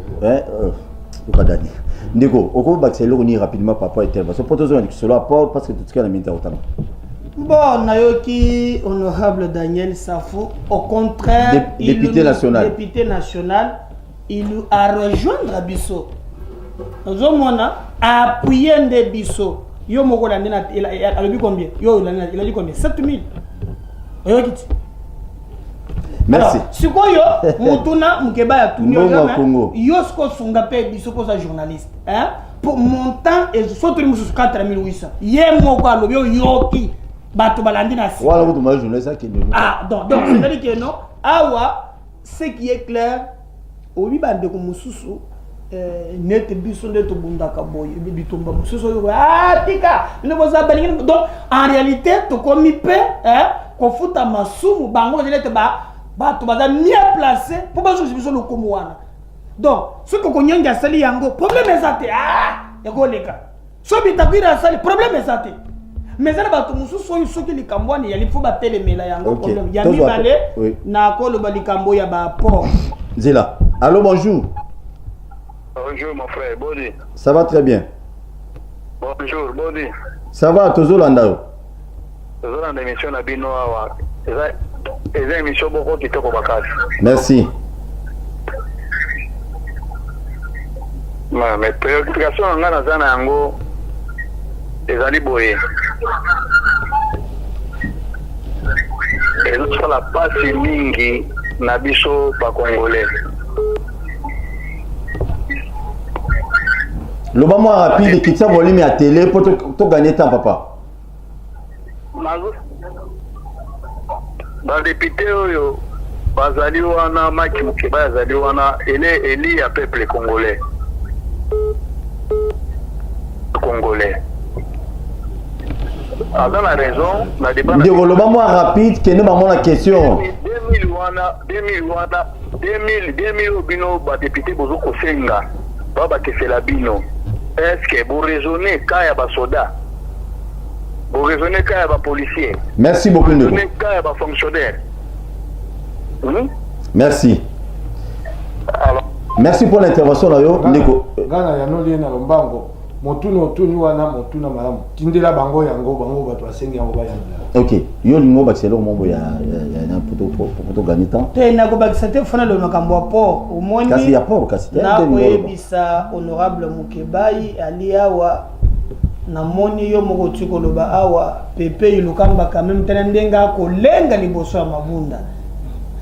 Pas Dani. Ndiko, oko bakiselo ni rapidement papa intervention. Pour tous ceux qui se la porte parce que tout ce qu'il a mis dans autant. Bon, Nayoki, honorable Daniel Safou, au contraire, député national. Député national, il a rejoint Abisso. Nous avons appuyé des Bisso. Yo moko il a dit combien? Yo il a dit combien? 7000. Merci. Si yo mutuna mukeba ya tunyo yo sko sunga pe Bisso pour sa journaliste, hein? Pour montant et surtout musu 4800. Ye moko alobi yoki bato balandi na si. Voilà vous m'avez journée ça qui est Ah donc c'est-à-dire que non, awa ce qui est clair, obi bande ko mususu net biso ndeto bundaka boye bitomba mususu tika ne boza balingi. Donc en réalité to komi pe ko futa masumu bango jelete bato baza mieux placé pour bazo biso le komo wana. Donc ce que konyanga sali yango problème ezate ekoleka so bitakwira sali problème ezate mais ça bato mususu oyo soki likambo wana yali fo batelemela yango problème ya mibale na koloba likambo ya ba port Zila. Allô, bonjour. Bonjour mon frère, Bodi. Ça va très bien. Bonjour, Bodi. Ça va, Tozolanda. Tozolanda émission na bino awa. Eza émission boko kitoko bakasi. Merci. Mais préoccupation nga na zana yango ezali boye. Ezosala pasi mingi na biso ba Congolais. Le moment rapide qui tient volume à télé pour te gagner temps, papa. Ba député oyo bazali wana maki mukeba bazali wana eli ya peuple congolais. Dans la raison, la débat. Le moment rapide qui nous m'amène la question. 2000 bino ba député bozo ko senga baba kesela bino. Est-ce que vous raisonnez quand il y a des soldats? Vous raisonnez quand il y a des policiers? Merci beaucoup. Vous raisonnez quand il y a des fonctionnaires? Merci. Alors, merci pour l'intervention. Gana ya no liena lombango. Motuni wana motuna malamu. Tindela bango yango bango bato asengi yango bayanga. Ok. Yo lingo bakiselo mombo ya pour gagner temps. Te na ko bakisate fana le makambo po omoni. Kasi ya port kasi. Na ko ebisa honorable Mukebai aliawa na moni yo moko tiko loba awa pepe ilukamba quand même tenendenga ko lenga liboso ya mabunda.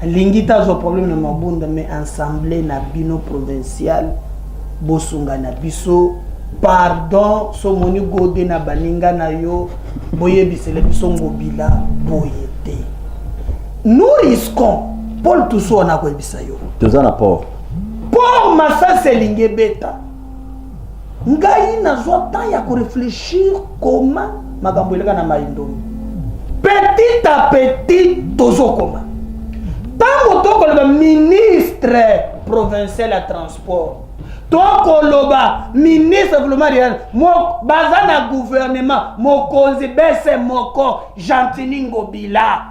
Lingita zo problème na mabunda mais assemblée na bino provincial bosunga na biso. Pardon, so moni gode na baninga na yo boye bisele bisongo bila boyete. Nous risquons Paul Tousso na ko ebisa yo. Tozana port. Pour massa selinge beta. Ngai na zo temps ya ko réfléchir comment makambo eleka na maindo. Petit à petit tozo koma. Tango toko le ministre provincial à transport. Toko loba ministre Vlomarian mo bazana gouvernement mo konzi bese moko Jantiningo Bila.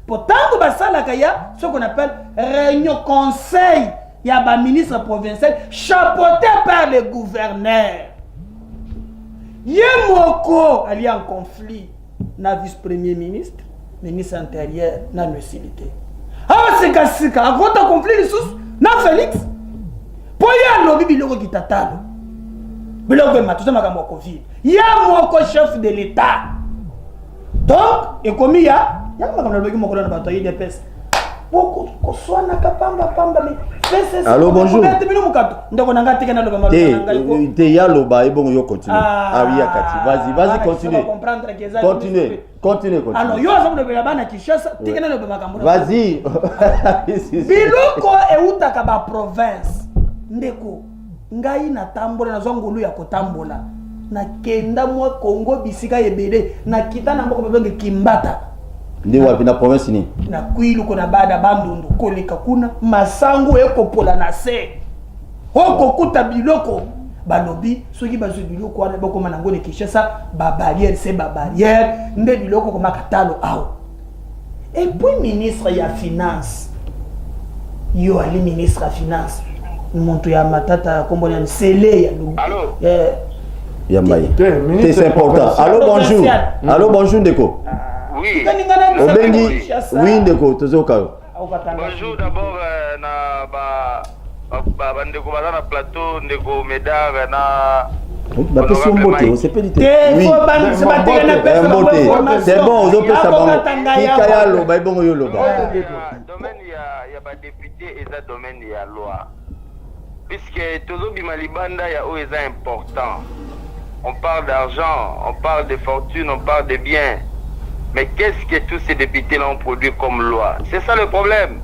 Pourtant basala kaya ce qu'on appelle réunion conseil ya ba ministre provincial chapeauté par le gouverneur. Yemoko ali en conflit na vice-premier ministre, ministre intérieur na lucilité. Ah c'est a gros conflit les sous na Félix. Poya lobi biloko kitatalo. Biloko matuza makambo Covid. Ya moko chef de l'état. Donc et comme ya makambo lobi moko na bato yi DPS. Boko ko swana kapamba pamba mais c'est allô bonjour. Ndako nanga tika na loba makambo nanga iko. Te ya loba e bon yo continue. Ah oui akati. Vas-y continue. Continue. Alors yo azamu loba bana Kinshasa tika na loba makambo. Vas-y. Biloko e utaka ba province. Ndeko ngai na tambola na zongulu ya kotambola na kenda mwa Kongo bisika ebele na kitana mboko bebenge Kimbata ndi wapi na province ni na Kwilu kona bada bandundu koleka kuna masango ekopola na se hoko kuta biloko balobi soki bazo biloko wana boko manango ne Kinshasa ba barrière c'est ba barrière nde biloko ko makatalo awo et puis ministre ya finance yo ali ministre ya finance monto ya matata kombo ya sele ya allô Yambaye. Ministre C'est important. Allô, bonjour. Allô, bonjour, Ndeko. Oui. Obengi, oui, Ndeko, tozoka. Bonjour d'abord na ba ndeko bana na plateau ndeko Médard na bapesi mbote osepeli te. Oui. C'est bon, ozopesa bango. Tika ya loba ebongo yo loba. Domaine ya ba député et ça domaine ya loi. Puisque tozobima libanda ya o est important. On parle d'argent, on parle de fortune, on parle de biens. Mais qu'est-ce que tous ces députés-là ont produit comme loi? C'est ça le problème.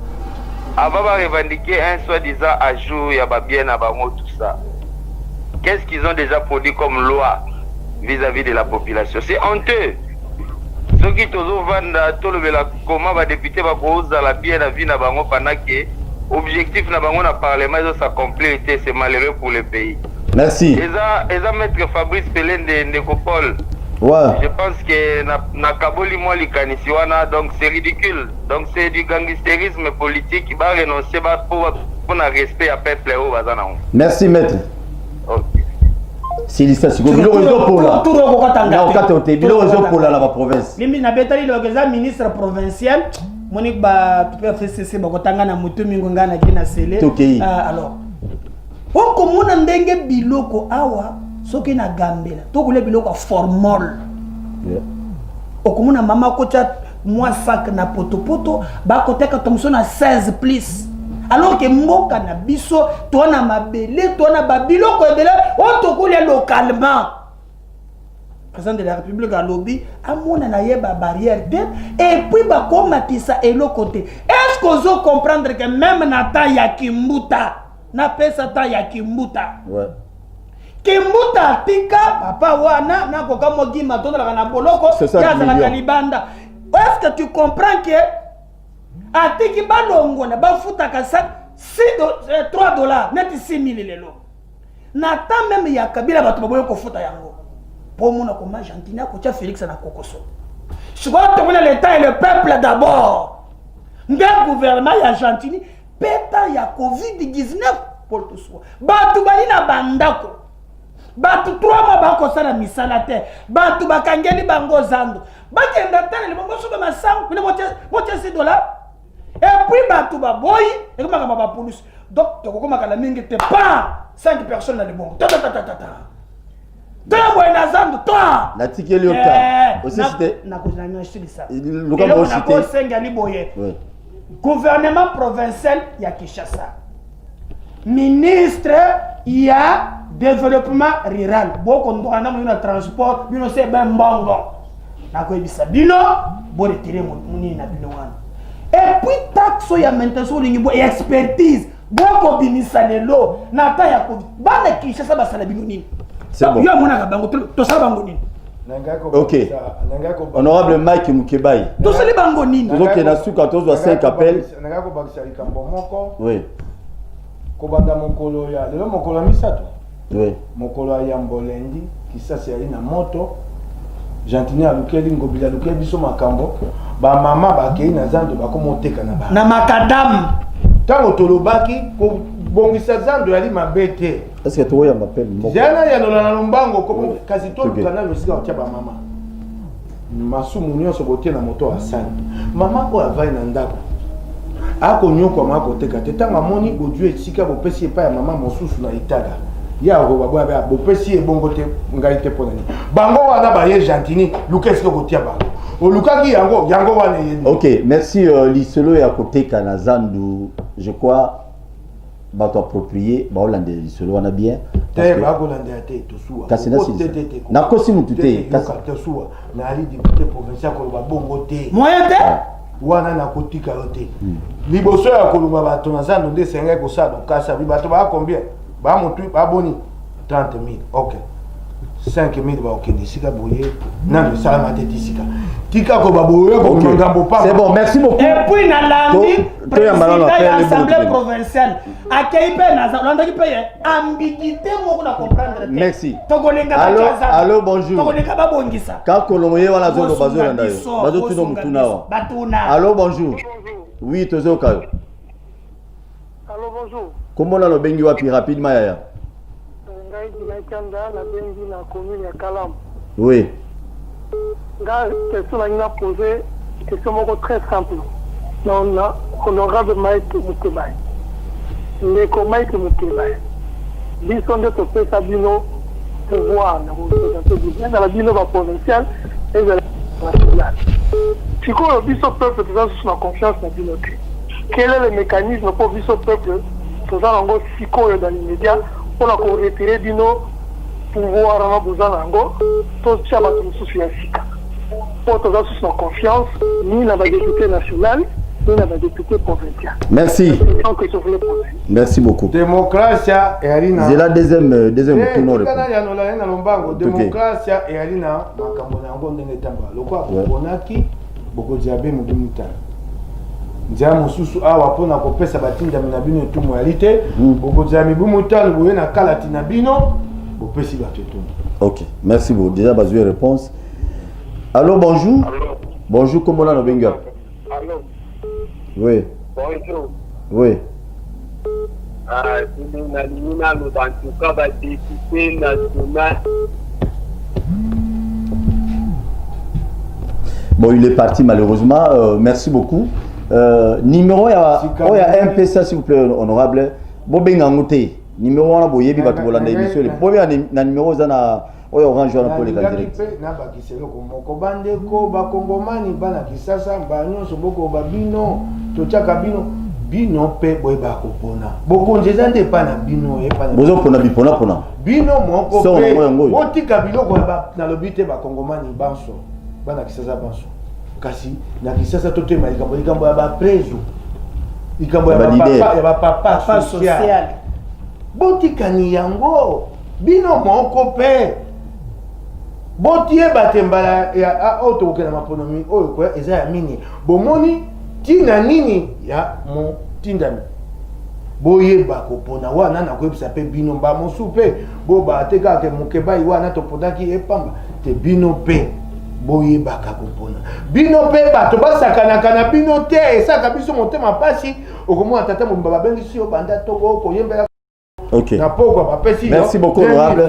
Avant de revendiquer un soi-disant ajout, il y a bien avant tout ça. Qu'est-ce qu'ils ont déjà produit comme loi vis-à-vis de la population? C'est honteux. Ceux qui vendent tout le comment va député va cause la bien la vie n'a pas pendant que objectif n'a pas na parlement s'accomplir, c'est malheureux pour le pays. Merci. Et ça maître Fabrice Pelin de Nécopole. Ouais. Je pense que na kaboli moi likanisiwana donc c'est ridicule. Donc c'est du gangstérisme politique qui va renoncer pour na respect à peuple au bazana. Merci maître. OK. Silisa siko bilo rezo pola. Na okate ote bilo rezo pola la province. Limi na betali lo keza ministre provincial Monique ba peut FCC ba kotanga na mutu mingo ngana kina sele. Alors. On komona ndenge biloko awa soki na gambela tokule biloko formol okomona mama kocha moi sac na poto ba koteka tomso na 16 plus alors que mboka na biso to na mabele to na babiloko ebele o tokule localement. Président de la République a lobby amona na yeba barrière de et puis ba komatisa eloko te. Est-ce que vous comprendre que même na ta ya kimbuta na pesa ta ya kimbuta Kimbuta tika papa wana na koka mogi matonda la na boloko ya za libanda. Est-ce que tu comprends que atiki balongo na bafuta ka 3 dollars net 6000 lelo. Na ta même ya kabila bato baboyo ko futa yango. Pour mon comme Argentina ko tia Félix na kokoso. Je crois que l'État et le peuple d'abord. Nda gouvernement ya Argentine peta ya Covid-19 pour tout soi. Batu bali na bandako. Batu 3 mois bako sala misala te. Batu bakangeli bango zando. Bakenda tane le bongo sobe masango, bino motia $6. Et puis batu baboyi, et comme ba police. Donc to kokoma kala mingi te pas 5 personnes dans le bon. Ta. Toi na zando toi. La tikeli ota. Aussi c'était na ko na nyashili ça. Le campo cité. Na ko senga ni boye. Gouvernement provincial ya Kinshasa. Ministre ya développement rural. Boko ndona mo na transport, bino se ben mbongo. Na ko ebisa bino, bo retirer moni na bino wana. Et puis taxo ya maintenance lingi bo expertise. Boko binisa lelo na ta ya ko bana Kinshasa basala bino nini. C'est bon. Yo mona ka bango to sala bango nini. Ok. Honorable Mike Mukebai. To sala bango nini. Donc na suka tozo 5 appels. Nanga ko bakisa likambo moko. Oui. Ko banda mokolo ya lelo mokolo misato. Oui. Mokolo ya Mbolendi kisasi ali na moto. Gentini alukeli ngobila lukeli biso makambo. Ba mama bakei na zando bakomoteka na ba. Na makadam. Tango tolobaki ko bongisa zando yali mabete. Est-ce que toi ya m'appelle moko? Jana ya nolana lombango ko kasi to kana losika otia ba mama. Masumu nyonso botie na moto asani. Mama ko avai na ndako. Ako nyoko mako teka te tanga moni bodu esika bopesi epa ya mama mosusu na itaga. Ya ko babwa ba bopesi ebongo te ngai te ponani. Bango wana ba ye Gentini lukeski ko tia bango. Olukaki yango wana yeni. OK, merci Liselo ya koteka na zandu, je crois bato approprié ba Hollande Liselo wana bien. Te ba Hollande ate to suwa. Kasina si. Na kosi mutute. Kasi to suwa. Na ali député provincial ko ba bongo te. Moyen te. Wana na kotika yote. Liboso ya koluma bato na zando nde senga ko sa do kasa bi bato ba combien? Ba mutu ba boni 30,000. OK. 5,000 ba okende sika boye na salama te tisika. Tika ko ba boye ko ngambo pa. C'est bon, merci beaucoup. Et puis na landi président de l'Assemblée provinciale akei pe na landi ki paye ambiguïté moko na comprendre. Merci. Tokolenga ba chaza. Allô, bonjour. Tokolenga ba bongisa. Ka kolomoye wana zono bazo nda yo. Bazo tuno mutuna wa. Batuna. Allô, bonjour. Oui, tozo kayo. Allô, bonjour. Comment la lobengi wapi rapidement yaya? Oui. Question a posé question très simple. Non, honorable Mike Mukebai. Les Mike Mukebai. Bison de Topé Sabino pouvoir dans la bino provinciale et de la nationale. Si on bison peuple faisant sous la confiance dans la binoté. Quel est le mécanisme pour bison peuple faisant en gros si dans l'immédiat pour la retirer bino pouvoir en besoin en gros tout ça va tout sous la sika. Pour faisant sous la confiance ni la député nationale ni la député provinciale. Merci. Merci beaucoup. Démocratie et Alina. C'est la deuxième tournoi. Démocratie et Alina. Makambo na ngo ndenge tamba. Lokwa bonaki boko diabe mudimuta. Ndia mususu awa pona ko pesa batinda na bino tout moralité. Boko diabe bumuta boye na kalati na bino. Bopesi bateto. OK. Merci beaucoup. Déjà bazué réponse. Allô, bonjour. Allô. Bonjour, comment là no benga? Allô. Oui. Bonjour. Oui. Bon, il est parti malheureusement. Merci beaucoup. Numéro, il y a un PSA, s'il vous plaît, honorable. Bobengangote. Numéro, on a boyé, il va te voler l'émission. Le premier numéro, c'est oyo orange wana pour les direct na bakiselo ko bande ko ba kongomani bana kisasa ba nyonso boko ba bino to chaka bino pe boy ba ko pona boko njeza nde pa na bino e pa na bozo pona bipona bino moko pe otika biloko na lobite ba kongomani banso bana kisasa banso kasi na kisasa to tema likambo ya ba preso likambo ya ba papa social botika ni yango bino moko pe botie batembala ya auto na maponomi oyo kwa eza ya mini bomoni tina nini ya mo tindami boyeba kopona wana na kwebisa pe bino ba mosupe bo ba teka ke Mukebai wana to podaki epamba te bino pe boyeba ka kopona bino pe bato basakana kana bino te esaka biso motema pasi okomona tata mo baba bengisi yo banda tongo koyembela. OK. Merci beaucoup, honorable.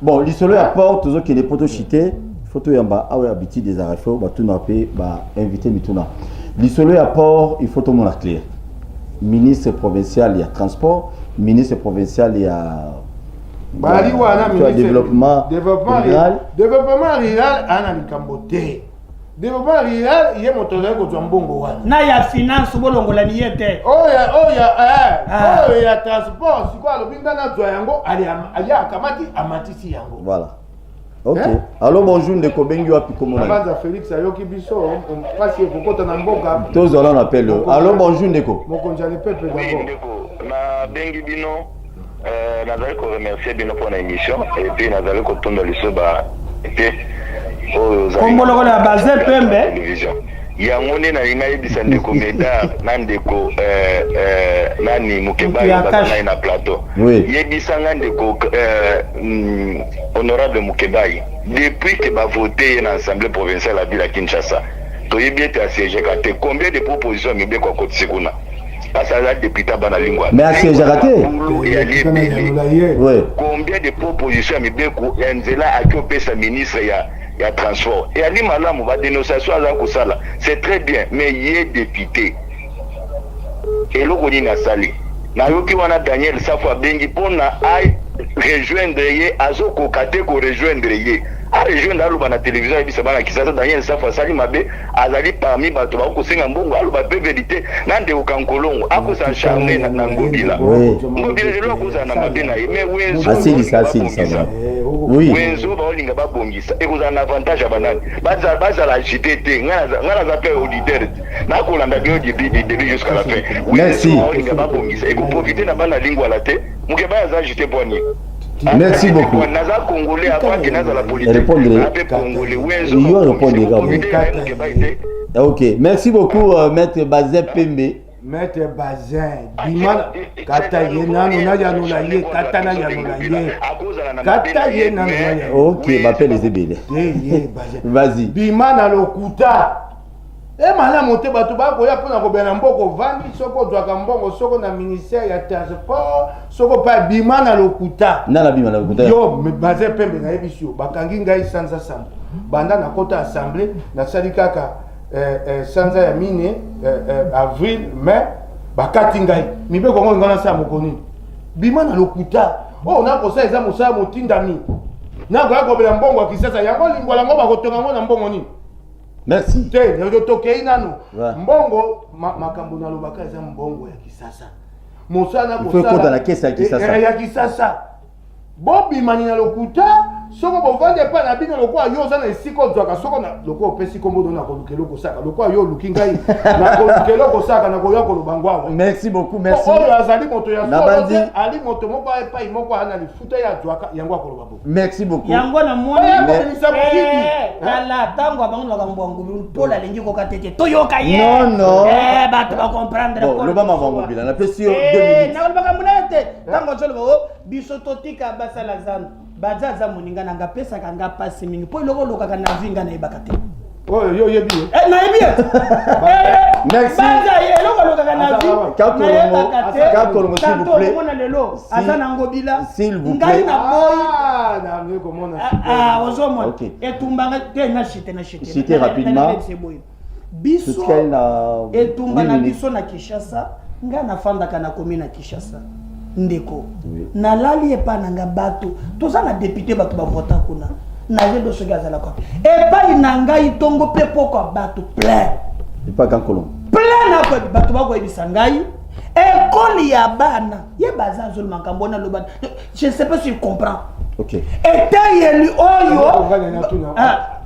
Bon, l'isolo à porte, tous qui les potos chité, photo yamba, ah ouais, habitude des arrêts, bah tout n'a pas, bah invité mituna. L'isolo à port, il faut tout le monde clair. Ministre provincial, il y a transport, ministre provincial, il y a développement rural. Développement rural, ana mikambote. Développement rural, il y a mon tonnerre que tu as un bon wana. Na ya finance bolongo la niete. Oh ya transport, c'est quoi le binga na zoyango, ali akamati amatisi yango. Voilà. OK. Allô, bonjour ndeko bengi wapi komona. Abaza Félix ayoki biso, on passe kokota na mboka. Tous on appelle. Allô, bonjour ndeko. Mokonja le peuple d'abord. Ndeko, na bengi bino nazali ko remercier bino pour l'émission et puis nazali ko tonda lisoba et Komboloko la base pembe. Yango nde nalinga yebisa ndeko Médard na ndeko nani Mukebai bazana na plateau. Yebisa nga ndeko honorable Mukebai depuis que ba voté na assemblée provinciale à ville à Kinshasa. Toyebi ete asiéger kate combien de propositions mibe kwa Côte Sekuna. Parce que la député bana lingwa. Mais asiéger kate. Combien de propositions mibe ko Nzela akopé sa ministre ya transport et ali malamu ba dénonciation za kusala c'est très bien mais il est député et loko ni na sali na yoki wana Daniel Safwa bengi pona ay rejoindre ye azoko kate ko rejoindre ye a rejoindre aluba na télévision et bisa bana kisasa Daniel Safwa sali mabe azali parmi bato ba ko senga mbongo aluba pe vérité nande ukankolongo ako sa charmer na ngobila ngobila lelo ko za na mabe na ye mais wezo asili oui wezo ba olinga ba bongisa e ko za na avantage abanani baza la JTT ngana za pe auditeur na ko landa bio début jusqu'à la fin merci olinga ba bongisa e ko profiter na bana lingwa la te Mukebai za JT poignet. Merci beaucoup. Naza congolais avant que naza la politique. Répondre. OK, merci beaucoup maître Bazin Pembe. Maître Bazin, Bimana kata yena na ya no la ye kata na ya no la ye. Kata yena na ya. OK, m'appelle les ébélés. Bazin. Vas-y. Bimana lokuta. Et maintenant, monter bateau, il y a pour un mboko vandi, soko doaka mbongo, soko na ministère ya transport, soko pa bima na lokuta. Na la bima na lokuta. Yo, me bazé pembe na ebisio, bakangi ngai sanza sam. Banda na kota assemblée, na sali kaka sanza ya mine avril, mai, bakati ngai. Mibe kongo ngana sa mokoni. Bima na lokuta. Oh, na kosa eza mosa motindami. Na ko yakobela mbongo ya kisasa, yango lingwala ngo bakotonga ngo na mbongo nini? Merci. Te, ndio tokei nano. Mbongo makambo na lobaka eza mbongo ya kisasa. Mosana ko sala. Il faut ko dans la caisse ya kisasa. Ya kisasa. Bobi mani na lokuta, soko bovande pa na bino lokwa yo za na esiko zwaka soko na lokwa opesi kombo na ko lukelo ko saka. Lokwa yo lukingai na ko lukelo ko saka na ko yo ko lobangwa. Merci beaucoup, merci. Oh, azali moto ya Nabandi. Ali moto moko pa imoko ana lifuta ya zwaka yango ko lobabo. Merci beaucoup. Yango na moni. Ala tango abango la ngwangu pola lengi ko katete. Toyoka ye. Non. Bato ba comprendre ko. Le ba mavango bila na pesi 2 minutes. Na ba kamunete. Tango cholo biso totika basala zanu. Bazaza moninga nanga pesa kanga pasi mingi po iloko lokaka na vinga na ibakate. Oh yo yebi. Na yebi. Merci. Baza eloko lokaka na vinga. Kakolongo s'il vous plaît. Mona lelo azana ngobila. S'il vous Ngai plaît. na boy. Na ngeko mona. Ozomona. OK. Etumbanga te na chite na chite. Chite rapidement. Biso na etumba na biso na Kinshasa. Nga na fandaka na commune na Kinshasa. Ndeko nalali epa nanga bato toza na député bato bavota kuna naye dosoki azala kwa epai na ngai tongo mpe pokwa bato plein epa kankolo plein na bato bakoyebisa ngai ekoli ya bana ye baza azoli makambo na loba je ne sais pas s'il comprend. OK. Etayeli oyo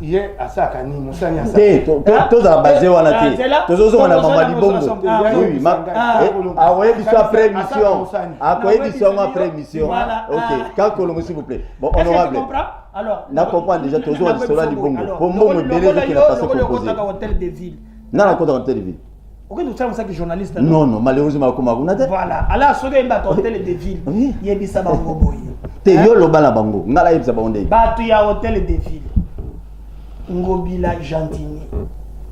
ye asaka ni musanya asaka. Te toza basé wana te. Tozo wana mama libongo. Oui, ouais biso après mission. Après mission après mission. OK. Kankolo s'il vous plaît. Bon honorable. Alors, na comprend déjà tozo wana sola libongo. Bongo belé qui n'a pas se proposer. Hôtel de ville. Na compte hôtel de ville. Ok, nous sommes que journaliste. Non, malheureusement, comme on a dit. Voilà. Alors, ce qui est hôtel de ville, il y a des sabango boy. Te yo lo bala bango. Ngala yebisa bango. Batu ya hôtel de ville. Ngobila Gentini.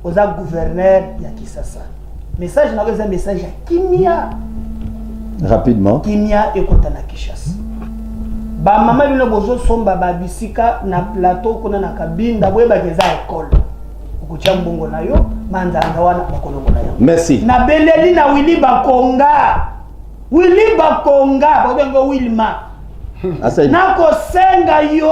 Oza gouverneur ya Kisasa. Message na un message ya Kimia. Rapidement. Kimia ekota na Kinshasa. Ba mama bino bozo somba ba bisika na plateau kuna na kabinda boyeba keza école. Okucha mbongo na yo manzanga wana bakolongo na yo. Merci. Na beleli na Willy Bakonga. Willy Bakonga bobengo Wilma. Na ko senga yo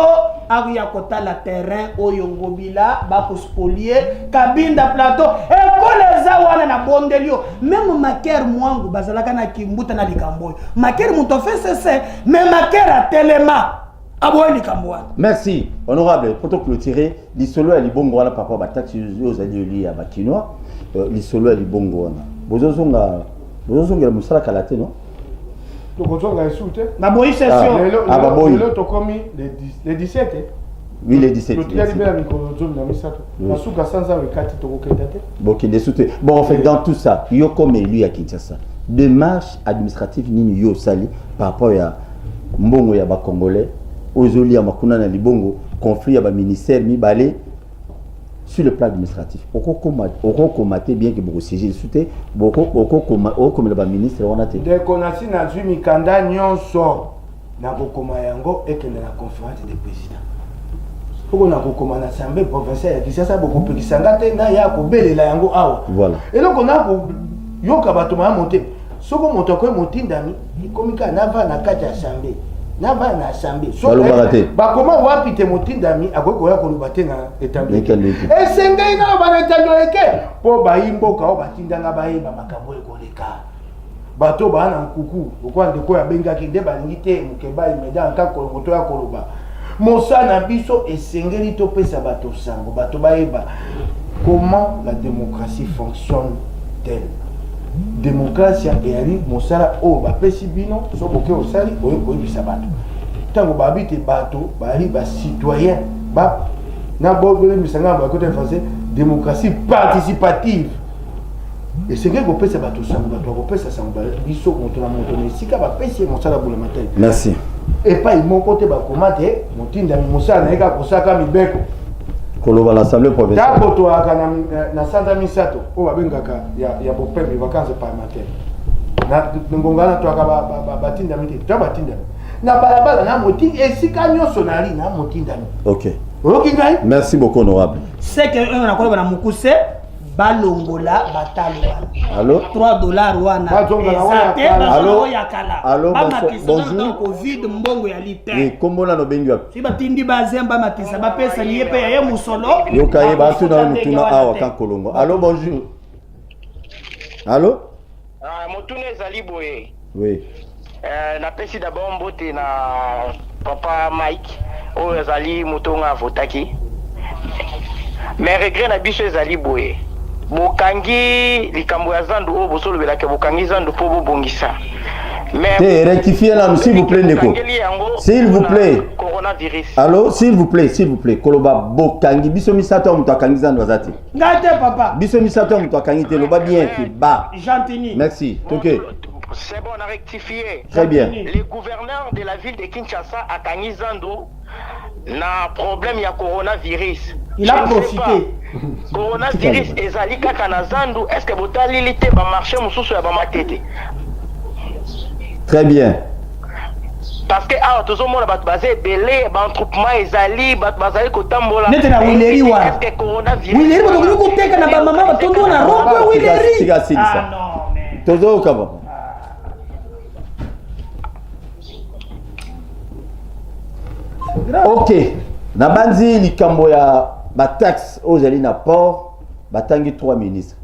akuya kotala terrain oyo ngobila bako spolier kabinda plateau ekole za wana na bondelio même maker mwangu bazalaka na kimbuta na likamboyo maker muto fesse mais maker a telema aboy likambo. Merci honorable pour te clôturer l'isolo ya libongo wana papa ba taxi aux alliés ya bakinois l'isolo ya libongo wana bozozonga la musala kalate non tokozonga esute na boyi session lelo tokomi le 17 oui le 17 bon en fait dans tout ça yo comme élu à Kinshasa démarche administrative nini yo sali par rapport à mbongo ya ba congolais ozoli ya makuna na libongo conflit ya ba ministère mibale sur le plan administratif oko komate bien que beaucoup siéger souté beaucoup comme le ministre on a été dès qu'on a signé na mikanda nyonso na kokoma yango ekende na conférence des présidents poko na kokoma na assemblée provinciale ya Kinshasa beaucoup pekisanga te na ya ko belela yango awa voilà eloko na ko yoka bato ma monter soko moto ko motindami ikomika na va na kati ya assemblée na va na assemblée so ba comment wapi te motindami akoko ya ko lubate na établi esengai na ba na établi eke po ba imboka o batindanga ba yeba makambo ekoleka bato ba na nkuku okwa ndeko ya bengaki nde balingi te mukeba imeda nka kolongoto ya koloba mosana biso esengeli to pesa bato sango bato ba yeba comment la démocratie fonctionne-t-elle. Démocratie eyali mosala o bapesi bino sokoke osali oyo koyebisa bato ntango babite bato bali bacitoyen ba na bobemisanga bakote français démocratie participative esengeli kopesa bato sango bato bakopesa sango biso moto na moto na esika bapesi mosala bula matali. Merci. Epai moko te bakoma te motindami mosala na ye kaka kosaka mibeko Koloba l'Assemblée provinciale. D'abord, tu as na Santa Misato, ou babengaka ya bopem les vacances parlementaires. Na ngongana tu as batinda miti, tu as batinda. Na balabala na moti et si kanyo sonali na motinda. OK. OK ngai? Merci beaucoup honorable. C'est que on a koloba na mukuse balongola batalo. Allô? $3 wana. Allô? Allô, bonjour. Covid mbongo ya lite. Oui, comment la no bengi wapi? Si batindi bazemba matisa bapesa ni yepe ya musolo. Yokaye batu na mutuna awa kan kolongo. Allô, bonjour. Allô? Motuna ezali boye. Oui. Napesi d'abord mbote na papa Mike oyo ezali motonga avotaki. Mais regret na biso ezali boye. Bokangi likambo ya zandu oyo bosolobelaka bokangi zandu po bobongisa. Mais rectifiez là, s'il vous plaît, Neko. S'il vous plaît. Coronavirus. Allô, s'il vous plaît. Koloba bokangi biso misato muto akangi zandu wazati. Ngate papa. Biso misato muto akangi te loba bien ki ba. Gentini. Merci. OK. C'est bon, on a rectifié. Très bien. Les gouverneurs de la ville de Kinshasa à Kangizando n'a problème, il y a coronavirus. Il a profité. Coronavirus et Zalika Kanazando, est-ce que vous avez l'ité va marcher Moussou à Bamatete? Très bien. Parce que tout le monde va baser belé, entroupement ezali, bazali kotambola. Nete na wileri wa. Est-ce que coronavirus? Wileri ba ko kuteka na ba mama ba tondo na rompe wileri. Ah non mais. Tozo kaba. OK. Na banzi likambo ya ba taxe ozali na port, batangi 3 ministres.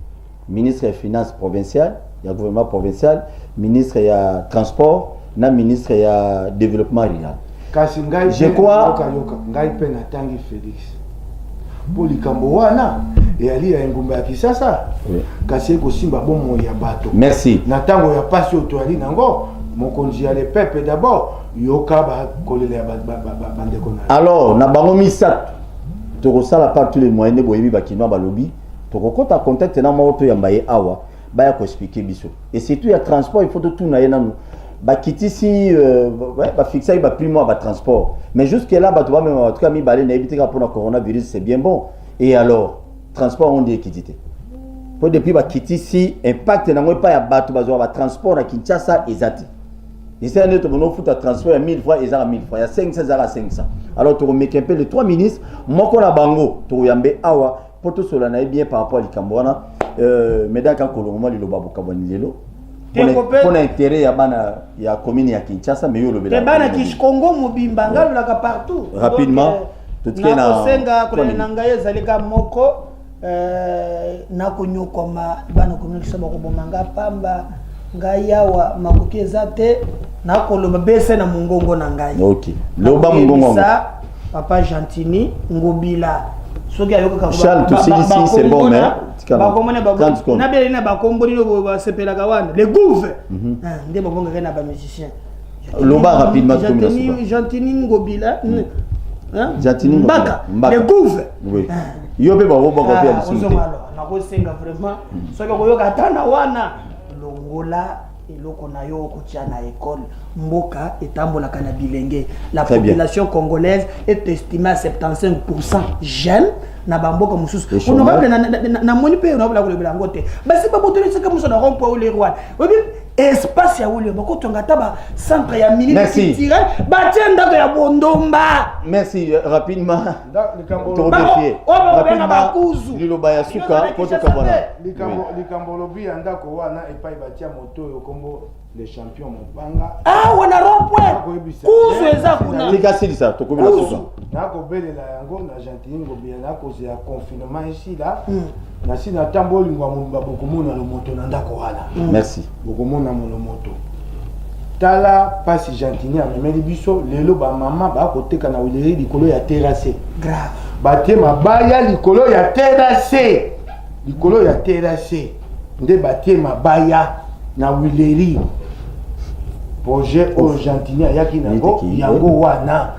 Ministre des Finances provincial, ya gouvernement provincial, ministre ya transport, na ministre ya développement rural. Kasi ngai je crois ngai pe na tangi Félix. Po likambo wana e ali ya ngumba ya Kisasa. Kasi ko simba bomo ya bato. Merci. Na tango ya pasi oto ali nango mokonzi ya le peuple d'abord yoka ba kolela ba ndeko na. Alors na bango misat to sala par tous les moyens de boyebi bakino ba lobby to kokota contact na moto ya mbaye awa ba ya ko expliquer biso. Et surtout ya transport il faut tout na yena ba kitisi ba fixer ba primo ba transport. Mais jusque là ba to ba même en tout cas mi balé na éviter pour le coronavirus c'est bien bon. Et alors transport on dit équité. Pour depuis ba kitisi impact na pas ya bato ba zo ba transport na Kinshasa ezati. Ici, on a transfert à 1000 fois et à 1000 fois. Il y a 500 à 500. Alors, tu remets un peu les 3 ministres. Moi, on a bango. Tu remets awa. Pour tout cela, bien par rapport à l'Ikambouana. Mais dans le cas où on a le Babu Kabouani, pour l'intérêt, il y a commune à Kinshasa, mais il y a le Béla. Il y a le Congo, Mobimba, partout. Rapidement. Tout ce qui est dans le Moko. Nakonyo koma bana komuni kisaba ko bomanga pamba ngai yawa makoki ezate nakoloba bese na mungongo na ngai. OK. Loba mungongo. Ça papa Gentini ngobila. Soki ayoka ka Charles tout ici c'est bon mais ba komone ba na beli na ba komboni no ba sepela ka wana les gouves. Ndé ba bonga na ba musicien. Loba rapidement comme ça. Gentini ngobila. Gentini Mbaka. Les gouves. Oui. Yobe ba roba ko bia biso. Na ko senga vraiment. Soki ko yoka tana wana longola eloko na yo kotia na école mboka etambolaka na bilenge. La population congolaise est estimée à 75% jeune na bamboka mususu. Honorable na moni pe honorable ko lebela ngote. Basi ba botole seka muso na rompo ole roi. Obi espace ya ole bako tonga taba centre ya minute tire ba tienda ya bondomba. Merci rapidement. Rapidement. Liloba ya suka poto kabana. Likambo lobi anda ko wana epai batia moto yo kombo les champions mobanga. Ah wana rompwe. Kuzo eza kuna. Likasi ça to komina suka. Na ko belela yango na Gentini ngobia na ko ya confinement ici là. Na si na tamboli ngwa mumba bokomona lo moto na ndako wana. Merci. Bokomona mo lo moto. Tala pasi Gentini amemeli biso lelo ba mama ba koteka na wileri likolo ya terrasse. Grave. Batie mabaya likolo ya terrasse. Likolo ya terrasse. Nde batie mabaya na wileri. Projet au Gentini ayaki nango yango wana.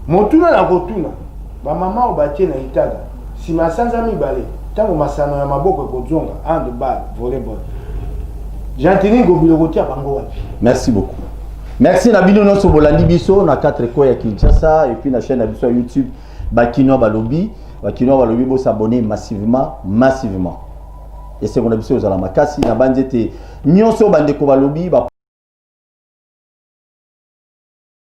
Motuna na kotuna. Ba mama o batie na itaga. Si masanza mibale. Tango masano ya maboko kozonga handball, volleyball. Gentini ngobilo kotia bango wapi. Merci beaucoup. Merci na bino noso bolandi biso na 4 ko ya Kinshasa et puis na chaîne na biso YouTube Bakino Balobi. bakino balobi bo s'abonner massivement et c'est qu'on a besoin de la makasi na banjete nyonso bandeko balobi ba